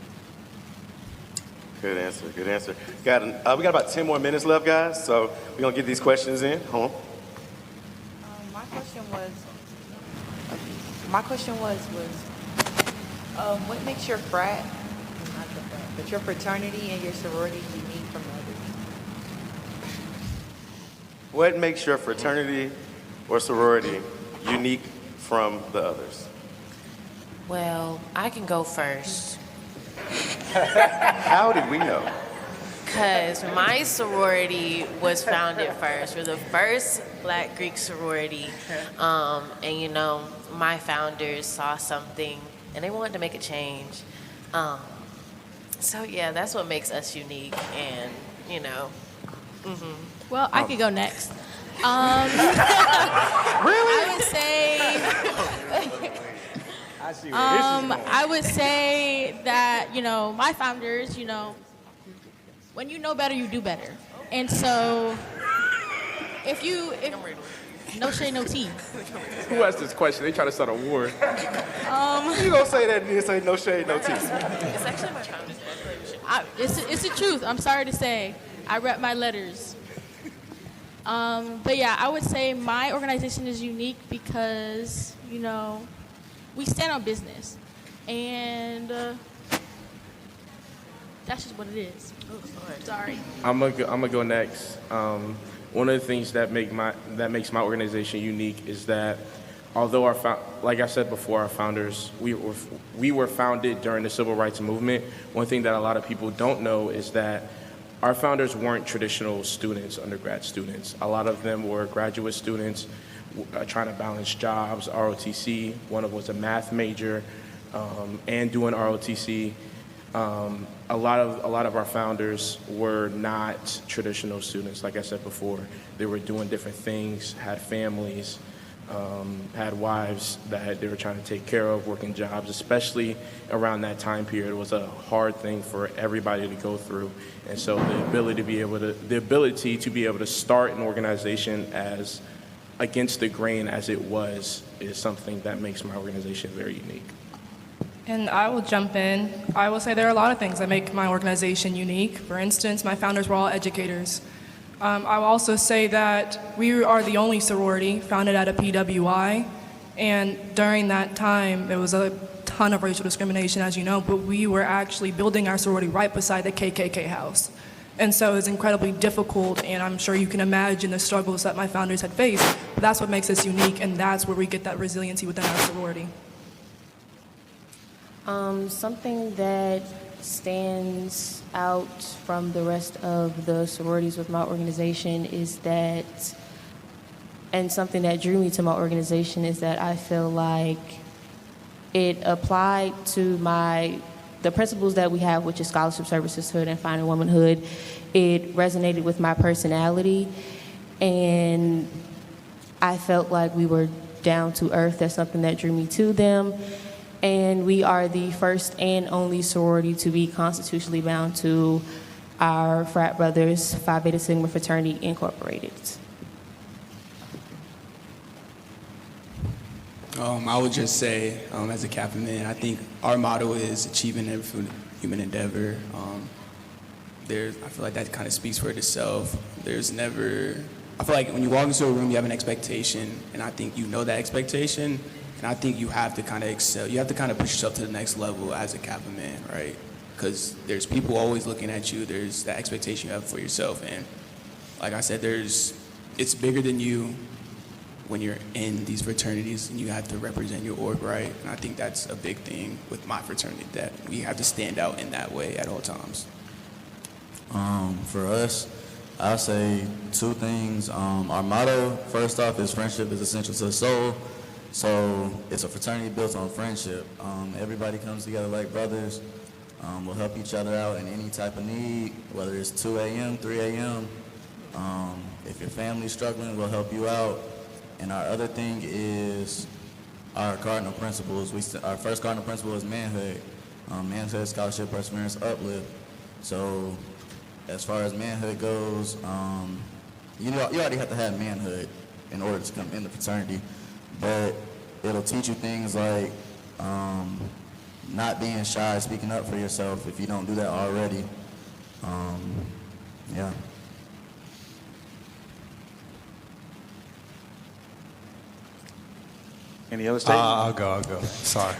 C: Good answer, good answer. We got about 10 more minutes left, guys, so we're going to get these questions in. Hold on.
R: My question was what makes your but your fraternity and your sorority unique from others?
C: What makes your fraternity or sorority unique from the others?
F: Well, I can go first.
C: How did we know?
F: Because my sorority was founded first. We're the first Black Greek sorority. And, my founders saw something and they wanted to make a change. So, yeah, that's what makes us unique. And,
J: Well, I could go next.
C: Really?
J: I would say that, my founders, when you know better, you do better. And so if no shade, no tea.
O: Who asked this question? They try to start a war.
C: You gonna say that and then say no shade, no tea?
F: It's actually my founders.
J: It's the truth. I'm sorry to say. I rep my letters. But yeah, I would say my organization is unique because, we stand on business. And that's just what it is. Oh, sorry.
O: I'm gonna go next. One of the things that makes my organization unique is that although like I said before, our founders, we were founded during the Civil Rights Movement. One thing that a lot of people don't know is that our founders weren't traditional students, undergrad students. A lot of them were graduate students trying to balance jobs, ROTC. One of them was a math major and doing ROTC. A lot of our founders were not traditional students. Like I said before, they were doing different things, had families, had wives that they were trying to take care of, working jobs, especially around that time period. It was a hard thing for everybody to go through. And so the ability to be able to start an organization as against the grain as it was is something that makes my organization very unique.
N: And I will jump in. I will say there are a lot of things that make my organization unique. For instance, my founders were all educators. I will also say that we are the only sorority founded at a PWI, and during that time, there was a ton of racial discrimination, as you know, but we were actually building our sorority right beside the KKK house. And so it was incredibly difficult, and I'm sure you can imagine the struggles that my founders had faced, but that's what makes us unique, and that's where we get that resiliency within our sorority.
L: Something that stands out from the rest of the sororities with my organization is that, and something that drew me to my organization is that I feel like it applied to the principles that we have, which is scholarship, service, sisterhood, and finding womanhood. It resonated with my personality, and I felt like we were down to earth. That's something that drew me to them. And we are the first and only sorority to be constitutionally bound to our frat brothers, Phi Beta Sigma Fraternity Incorporated.
G: I would just say, as a Kappa man, I think our motto is achieving every human endeavor. I feel like that kind of speaks for itself. I feel like when you walk into a room, you have an expectation, and I think you know that expectation, and I think you have to kind of excel. You have to kind of push yourself to the next level as a Kappa man, right? Because there's people always looking at you. There's that expectation you have for yourself, and like I said, it's bigger than you when you're in these fraternities, and you have to represent your org, right? And I think that's a big thing with my fraternity, that we have to stand out in that way at all times.
I: For us, I'll say two things. Our motto, first off, is friendship is essential to the soul. So it's a fraternity built on friendship. Everybody comes together like brothers. We'll help each other out in any type of need, whether it's 2 a.m., 3 a.m. If your family's struggling, we'll help you out. And our other thing is our cardinal principles. Our first cardinal principle is manhood. Manhood, scholarship, perseverance, uplift. So as far as manhood goes, you already have to have manhood in order to come in the fraternity. But it'll teach you things like not being shy, speaking up for yourself if you don't do that already. Yeah.
D: Any other statements?
E: I'll go. Sorry.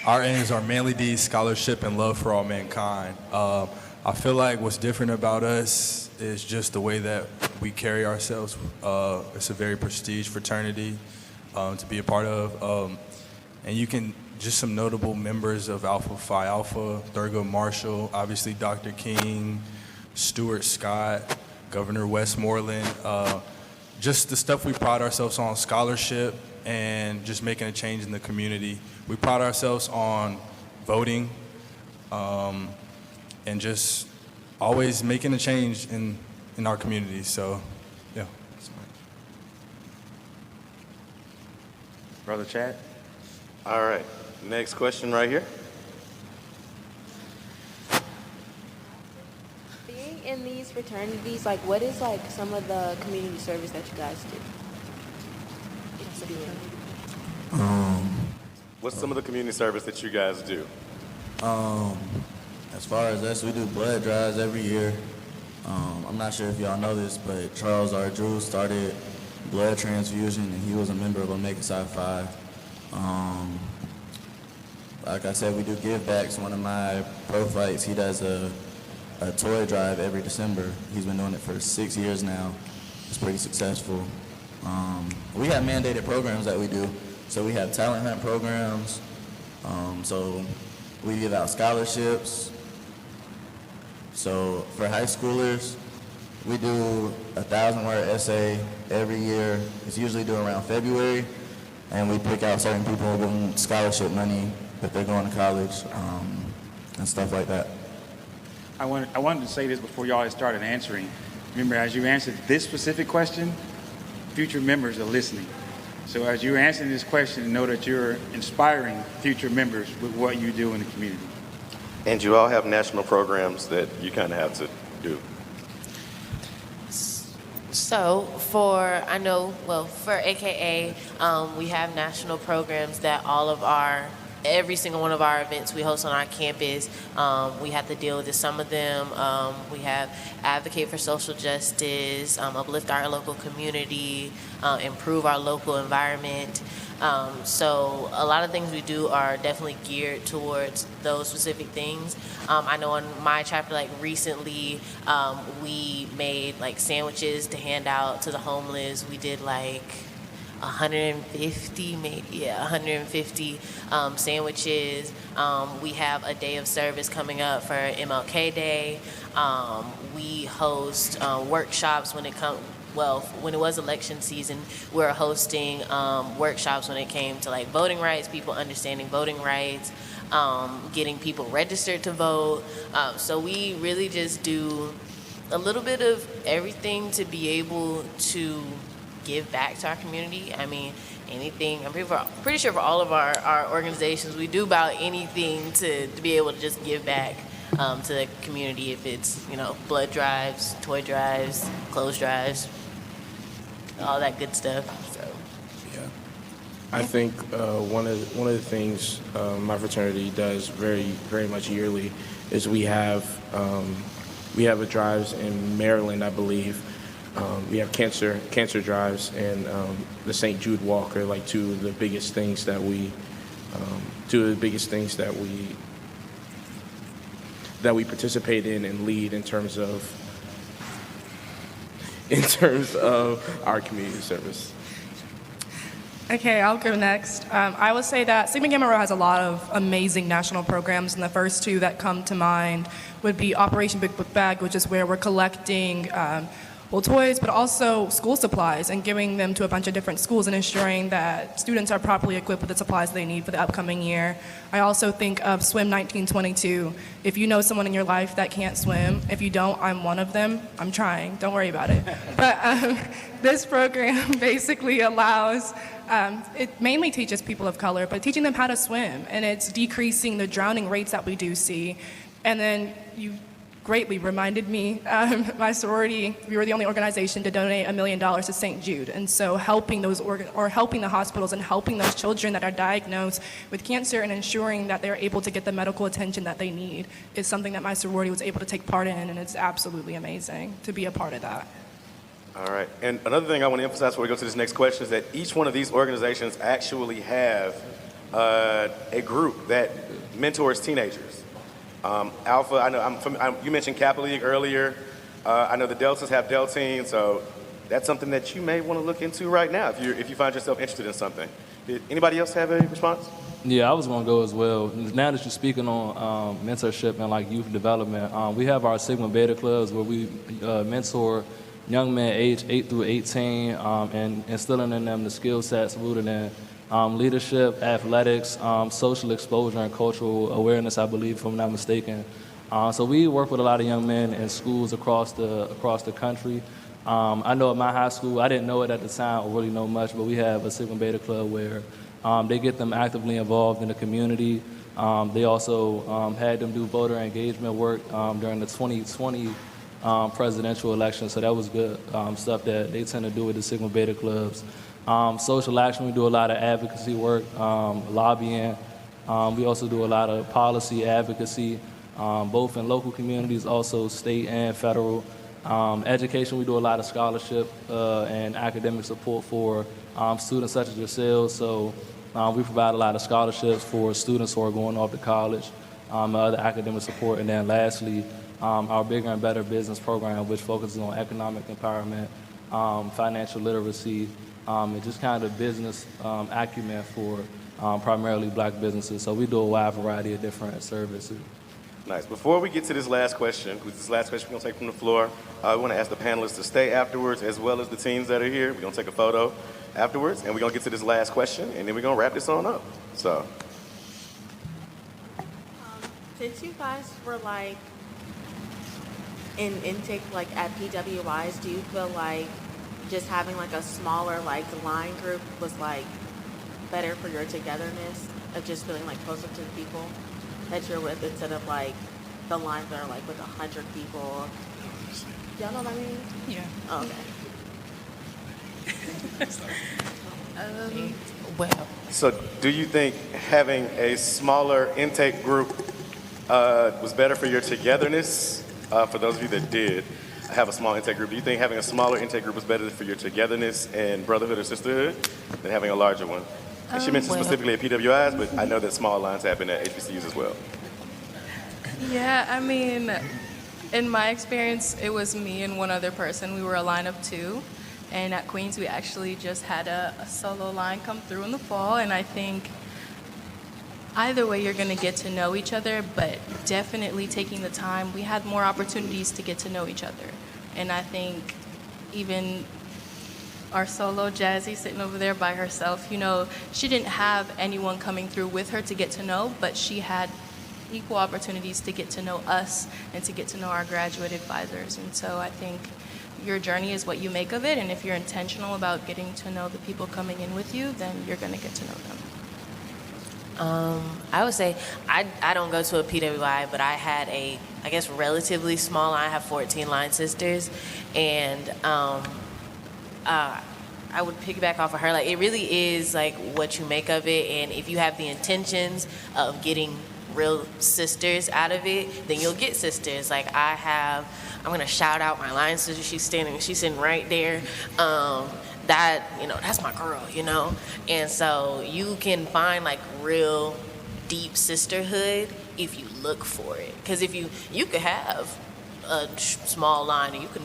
E: Our aims are manly deeds, scholarship, and love for all mankind. I feel like what's different about us is just the way that we carry ourselves. It's a very prestige fraternity to be a part of. And you can, just some notable members of Alpha Phi Alpha, Thurgood Marshall, obviously Dr. King, Stuart Scott, Governor Westmoreland. Just the stuff we pride ourselves on, scholarship and just making a change in the community. We pride ourselves on voting and just always making a change in our community. So, yeah.
D: Brother Chad?
C: All right, next question right here.
U: Being in these fraternities, like, what is like some of the community service that you guys do?
C: What's some of the community service that you guys do?
I: As far as us, we do blood drives every year. I'm not sure if y'all know this, but Charles R. Drew started blood transfusion, and he was a member of Omega Psi Phi. Like I said, we do give backs. One of my pro fights, he does a toy drive every December. He's been doing it for 6 years now. It's pretty successful. We have mandated programs that we do. So we have talent hunt programs. So we give out scholarships. So for high schoolers, we do a 1,000-word essay every year. It's usually due around February. And we pick out certain people who give them scholarship money if they're going to college and stuff like that.
D: I wanted to say this before y'all started answering. Remember, as you answered this specific question, future members are listening. So as you're answering this question, know that you're inspiring future members with what you do in the community.
C: And you all have national programs that you kind of have to do.
F: So for AKA, we have national programs that every single one of our events we host on our campus, we have to deal with some of them. We have advocate for social justice, uplift our local community, improve our local environment. So a lot of things we do are definitely geared towards those specific things. I know in my chapter, like recently, we made like sandwiches to hand out to the homeless. We did like 150, maybe, yeah, 150 sandwiches. We have a day of service coming up for MLK Day. We host workshops when it was election season. We were hosting workshops when it came to like voting rights, people understanding voting rights, getting people registered to vote. So we really just do a little bit of everything to be able to give back to our community. I mean, anything. I'm pretty sure for all of our organizations, we do about anything to be able to just give back to the community. If it's blood drives, toy drives, clothes drives, all that good stuff. So
O: yeah, I think one of the things my fraternity does very much yearly is we have a drives in Maryland, I believe. We have cancer drives and the St. Jude Walk are like two of the biggest things that we participate in and lead in terms of our community service.
N: Okay, I'll go next. I would say that Sigma Gamma Rho has a lot of amazing national programs, and the first two that come to mind would be Operation Big Book Bag, which is where we're collecting toys, but also school supplies and giving them to a bunch of different schools and ensuring that students are properly equipped with the supplies they need for the upcoming year. I also think of Swim 1922. If you know someone in your life that can't swim, if you don't, I'm one of them. I'm trying, don't worry about it. But this program basically allows, it mainly teaches people of color, but teaching them how to swim, and it's decreasing the drowning rates that we do see. And then you greatly reminded me, my sorority, we were the only organization to donate $1 million to St. Jude. And so helping helping the hospitals and helping those children that are diagnosed with cancer and ensuring that they're able to get the medical attention that they need is something that my sorority was able to take part in, and it's absolutely amazing to be a part of that.
C: All right. And another thing I want to emphasize before we go to this next question is that each one of these organizations actually have a group that mentors teenagers. Alpha, I know you mentioned Kappa League earlier. I know the Deltas have Delteen, so that's something that you may want to look into right now if you find yourself interested in something. Did anybody else have a response?
K: Yeah, I was going to go as well. Now that you're speaking on mentorship and like youth development, we have our Sigma Beta clubs where we mentor young men aged 8 through 18 and instilling in them the skill sets rooted in leadership, athletics, social exposure, and cultural awareness, I believe, if I'm not mistaken. So we work with a lot of young men in schools across the country. I know at my high school, I didn't know it at the time or really know much, but we have a Sigma Beta club where they get them actively involved in the community. They also had them do voter engagement work during the 2020 presidential election, so that was good stuff that they tend to do with the Sigma Beta clubs. Social action, we do a lot of advocacy work, lobbying. We also do a lot of policy advocacy, both in local communities, also state and federal. Education, we do a lot of scholarship and academic support for students such as yourselves. So we provide a lot of scholarships for students who are going off to college, other academic support. And then lastly, our Bigger and Better Business program, which focuses on economic empowerment, financial literacy, and just kind of business acumen for primarily black businesses. So we do a wide variety of different services.
C: Nice. Before we get to this last question, because this last question we're going to take from the floor, we want to ask the panelists to stay afterwards, as well as the teams that are here. We're going to take a photo afterwards, and we're going to get to this last question, and then we're going to wrap this on up. So,
A: since you guys were like in intake like at PWIs, do you feel like just having like a smaller like line group was like better for your togetherness of just feeling like closer to the people that you're with instead of like the lines that are like with 100 people? Y'all know what I mean?
N: Yeah.
A: Oh, okay.
F: Well.
C: So do you think having a smaller intake group was better for your togetherness? For those of you that did have a small intake group, do you think having a smaller intake group was better for your togetherness and brotherhood or sisterhood than having a larger one? And she mentioned specifically at PWIs, but I know that small lines happen at HBCUs as well.
M: Yeah, I mean, in my experience, it was me and one other person. We were a line of two. And at Queens, we actually just had a solo line come through in the fall, and I think either way, you're going to get to know each other, but definitely taking the time. We had more opportunities to get to know each other. And I think even our solo Jazzy sitting over there by herself, you know, she didn't have anyone coming through with her to get to know, but she had equal opportunities to get to know us and to get to know our graduate advisors. And so I think your journey is what you make of it, and if you're intentional about getting to know the people coming in with you, then you're going to get to know them.
F: I would say I don't go to a PWI, but I had a, I guess, relatively small line. I have 14 line sisters, and I would piggyback off of her. Like, it really is like what you make of it, and if you have the intentions of getting real sisters out of it, then you'll get sisters. Like I'm gonna shout out my line sister. She's sitting right there. That, you know, that's my girl, you know? And so you can find like real deep sisterhood if you look for it. Because if you could have a small line and you can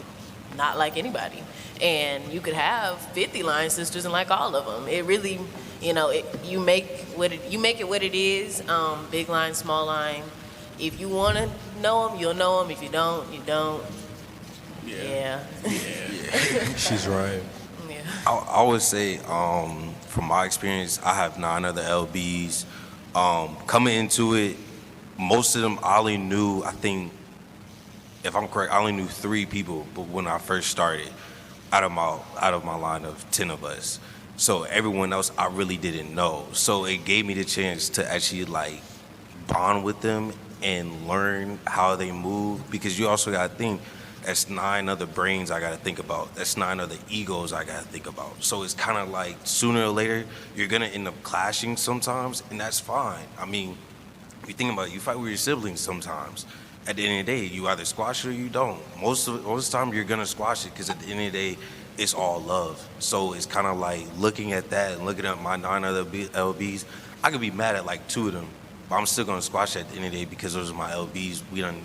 F: not like anybody. And you could have 50 line sisters and like all of them. It really, you know, you make it what it is. Big line, small line. If you want to know them, you'll know them. If you don't, you don't. Yeah.
Q: She's right.
H: I would say, from my experience, I have 9 other LBs. Coming into it, most of them I only knew, I think, if I'm correct, I only knew 3 people. But when I first started, out of my line of 10 of us, so everyone else I really didn't know. So it gave me the chance to actually like bond with them and learn how they move, because you also got to think. That's 9 other brains I got to think about. That's 9 other egos I got to think about. So it's kind of like sooner or later, you're going to end up clashing sometimes, and that's fine. I mean, if you think about it, you fight with your siblings sometimes. At the end of the day, you either squash it or you don't. Most of the time, you're going to squash it because at the end of the day, it's all love. So it's kind of like looking at that and looking at my 9 other LBs. I could be mad at like 2 of them, but I'm still going to squash it at the end of the day because those are my LBs. We done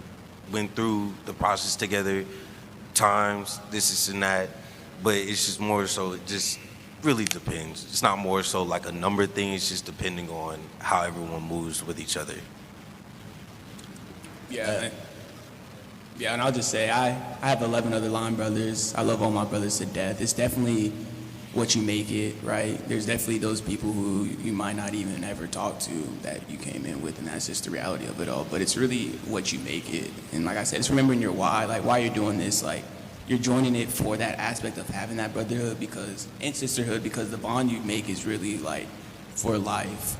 H: went through the process together, times, this and that, but it's just more so, it just really depends. It's not more so like a number thing, it's just depending on how everyone moves with each other.
G: Yeah, and I'll just say, I have 11 other line brothers. I love all my brothers to death. It's definitely what you make it, right? There's definitely those people who you might not even ever talk to that you came in with, and that's just the reality of it all. But it's really what you make it. And like I said, it's remembering your why, like why you're doing this. Like, you're joining it for that aspect of having that brotherhood and sisterhood, because the bond you make is really like for life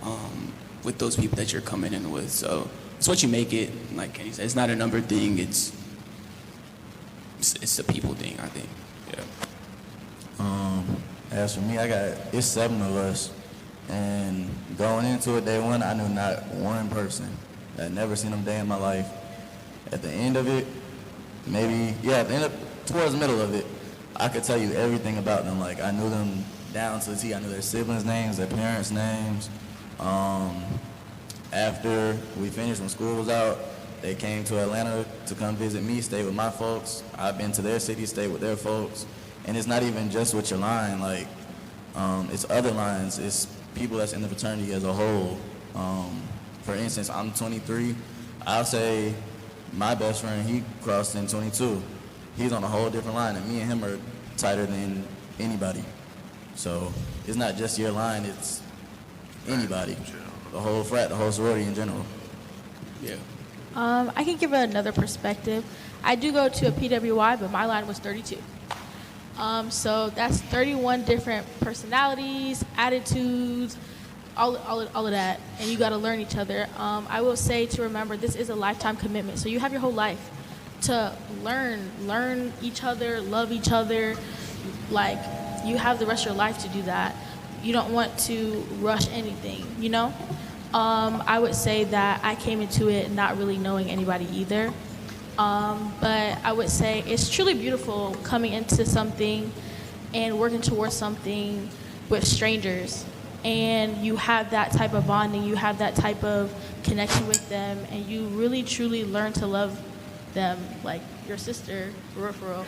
G: with those people that you're coming in with. So it's what you make it. Like Kenny said, it's not a number thing. It's a people thing, I think. Yeah.
I: As for me, it's 7 of us, and going into it day one, I knew not one person. I'd never seen them a day in my life. At the end of it, towards the middle of it, I could tell you everything about them. Like, I knew them down to the T. I knew their siblings' names, their parents' names. After we finished, when school was out, they came to Atlanta to come visit me, stay with my folks. I've been to their city, stayed with their folks. And it's not even just with your line, like, it's other lines. It's people that's in the fraternity as a whole. For instance, I'm 23. I'll say my best friend, he crossed in 22. He's on a whole different line, and me and him are tighter than anybody. So it's not just your line, it's anybody. The whole frat, the whole sorority in general.
G: Yeah.
J: I can give another perspective. I do go to a PWI, but my line was 32. So that's 31 different personalities, attitudes, all of that, and you got to learn each other. I will say to remember, this is a lifetime commitment. So you have your whole life to learn each other, love each other. Like, you have the rest of your life to do that. You don't want to rush anything, you know? I would say that I came into it not really knowing anybody either. But I would say it's truly beautiful coming into something and working towards something with strangers. And you have that type of bonding, you have that type of connection with them, and you really truly learn to love them like your sister, for real.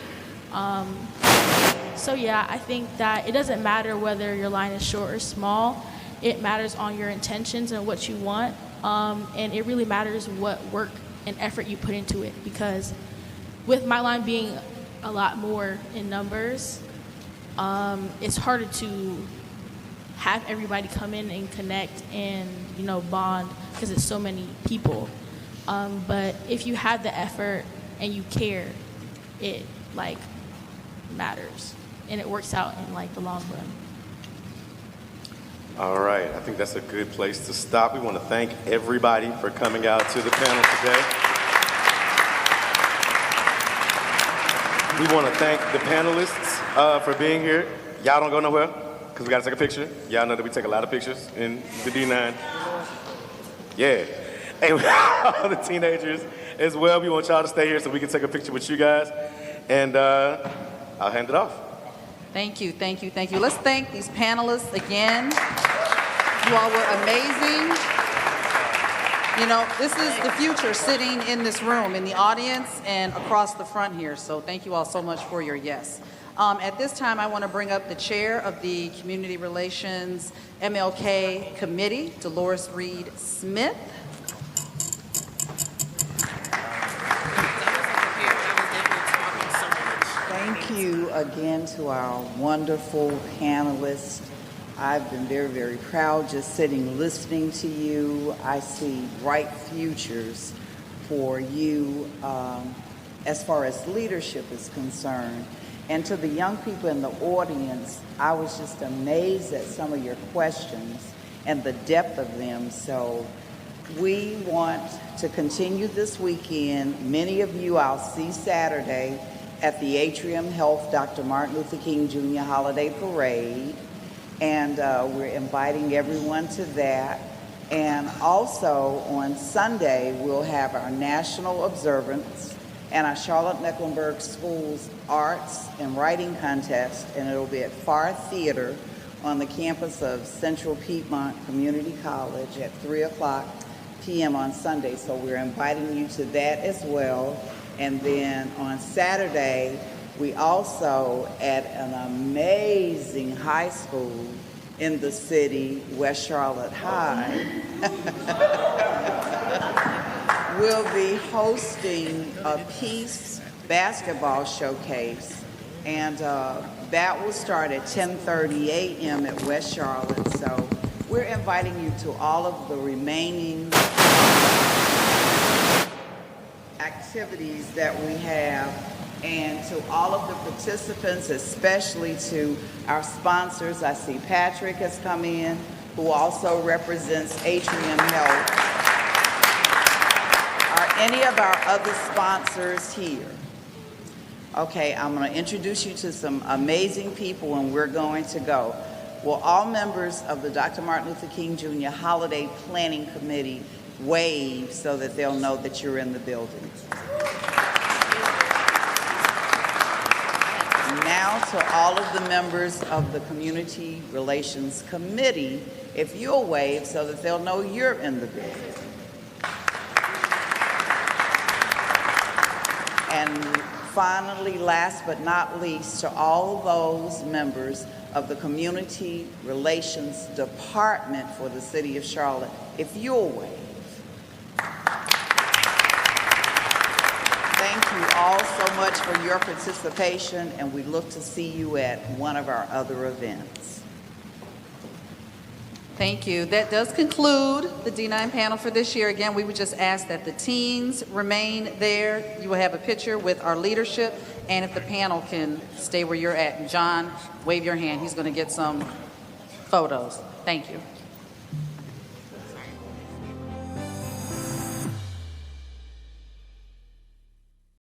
J: So yeah, I think that it doesn't matter whether your line is short or small. It matters on your intentions and what you want. And it really matters what work and effort you put into it, because with my line being a lot more in numbers, it's harder to have everybody come in and connect and, bond because it's so many people. But if you have the effort and you care, it matters and it works out in the long run.
C: All right, I think that's a good place to stop. We want to thank everybody for coming out to the panel today. We want to thank the panelists for being here. Y'all don't go nowhere, because we got to take a picture. Y'all know that we take a lot of pictures in the D9. Yeah. And all the teenagers as well. We want y'all to stay here so we can take a picture with you guys. And I'll hand it off.
S: Thank you, thank you, thank you. Let's thank these panelists again. You all were amazing. This is the future sitting in this room, in the audience and across the front here. So thank you all so much for your yes. At this time, I want to bring up the chair of the Community Relations MLK Committee, Dolores Reed Smith.
V: Thank you again to our wonderful panelists. I've been very, very proud just sitting listening to you. I see bright futures for you as far as leadership is concerned. And to the young people in the audience, I was just amazed at some of your questions and the depth of them. So we want to continue this weekend. Many of you I'll see Saturday at the Atrium Health Dr. Martin Luther King Jr. Holiday Parade. And we're inviting everyone to that. And also on Sunday, we'll have our national observance and our Charlotte-Mecklenburg Schools Arts and Writing Contest, and it'll be at Farr Theater on the campus of Central Piedmont Community College at 3:00 p.m. on Sunday. So we're inviting you to that as well. And then on Saturday, we also, at an amazing high school in the city, West Charlotte High, we'll be hosting a peace basketball showcase. And that will start at 10:30 a.m. at West Charlotte. So we're inviting you to all of the remaining activities that we have, and to all of the participants, especially to our sponsors. I see Patrick has come in, who also represents Atrium Health. Are any of our other sponsors here? Okay, I'm going to introduce you to some amazing people, and we're going to go. Will all members of the Dr. Martin Luther King Jr. Holiday Planning Committee wave so that they'll know that you're in the building? Now to all of the members of the Community Relations Committee, if you'll wave so that they'll know you're in the building. And finally, last but not least, to all those members of the Community Relations Department for the City of Charlotte, if you'll wave. Thank you all so much for your participation, and we look to see you at one of our other events.
S: Thank you. That does conclude the D9 panel for this year. Again, we would just ask that the teens remain there. You will have a picture with our leadership, and if the panel can stay where you're at. John, wave your hand. He's going to get some photos. Thank you.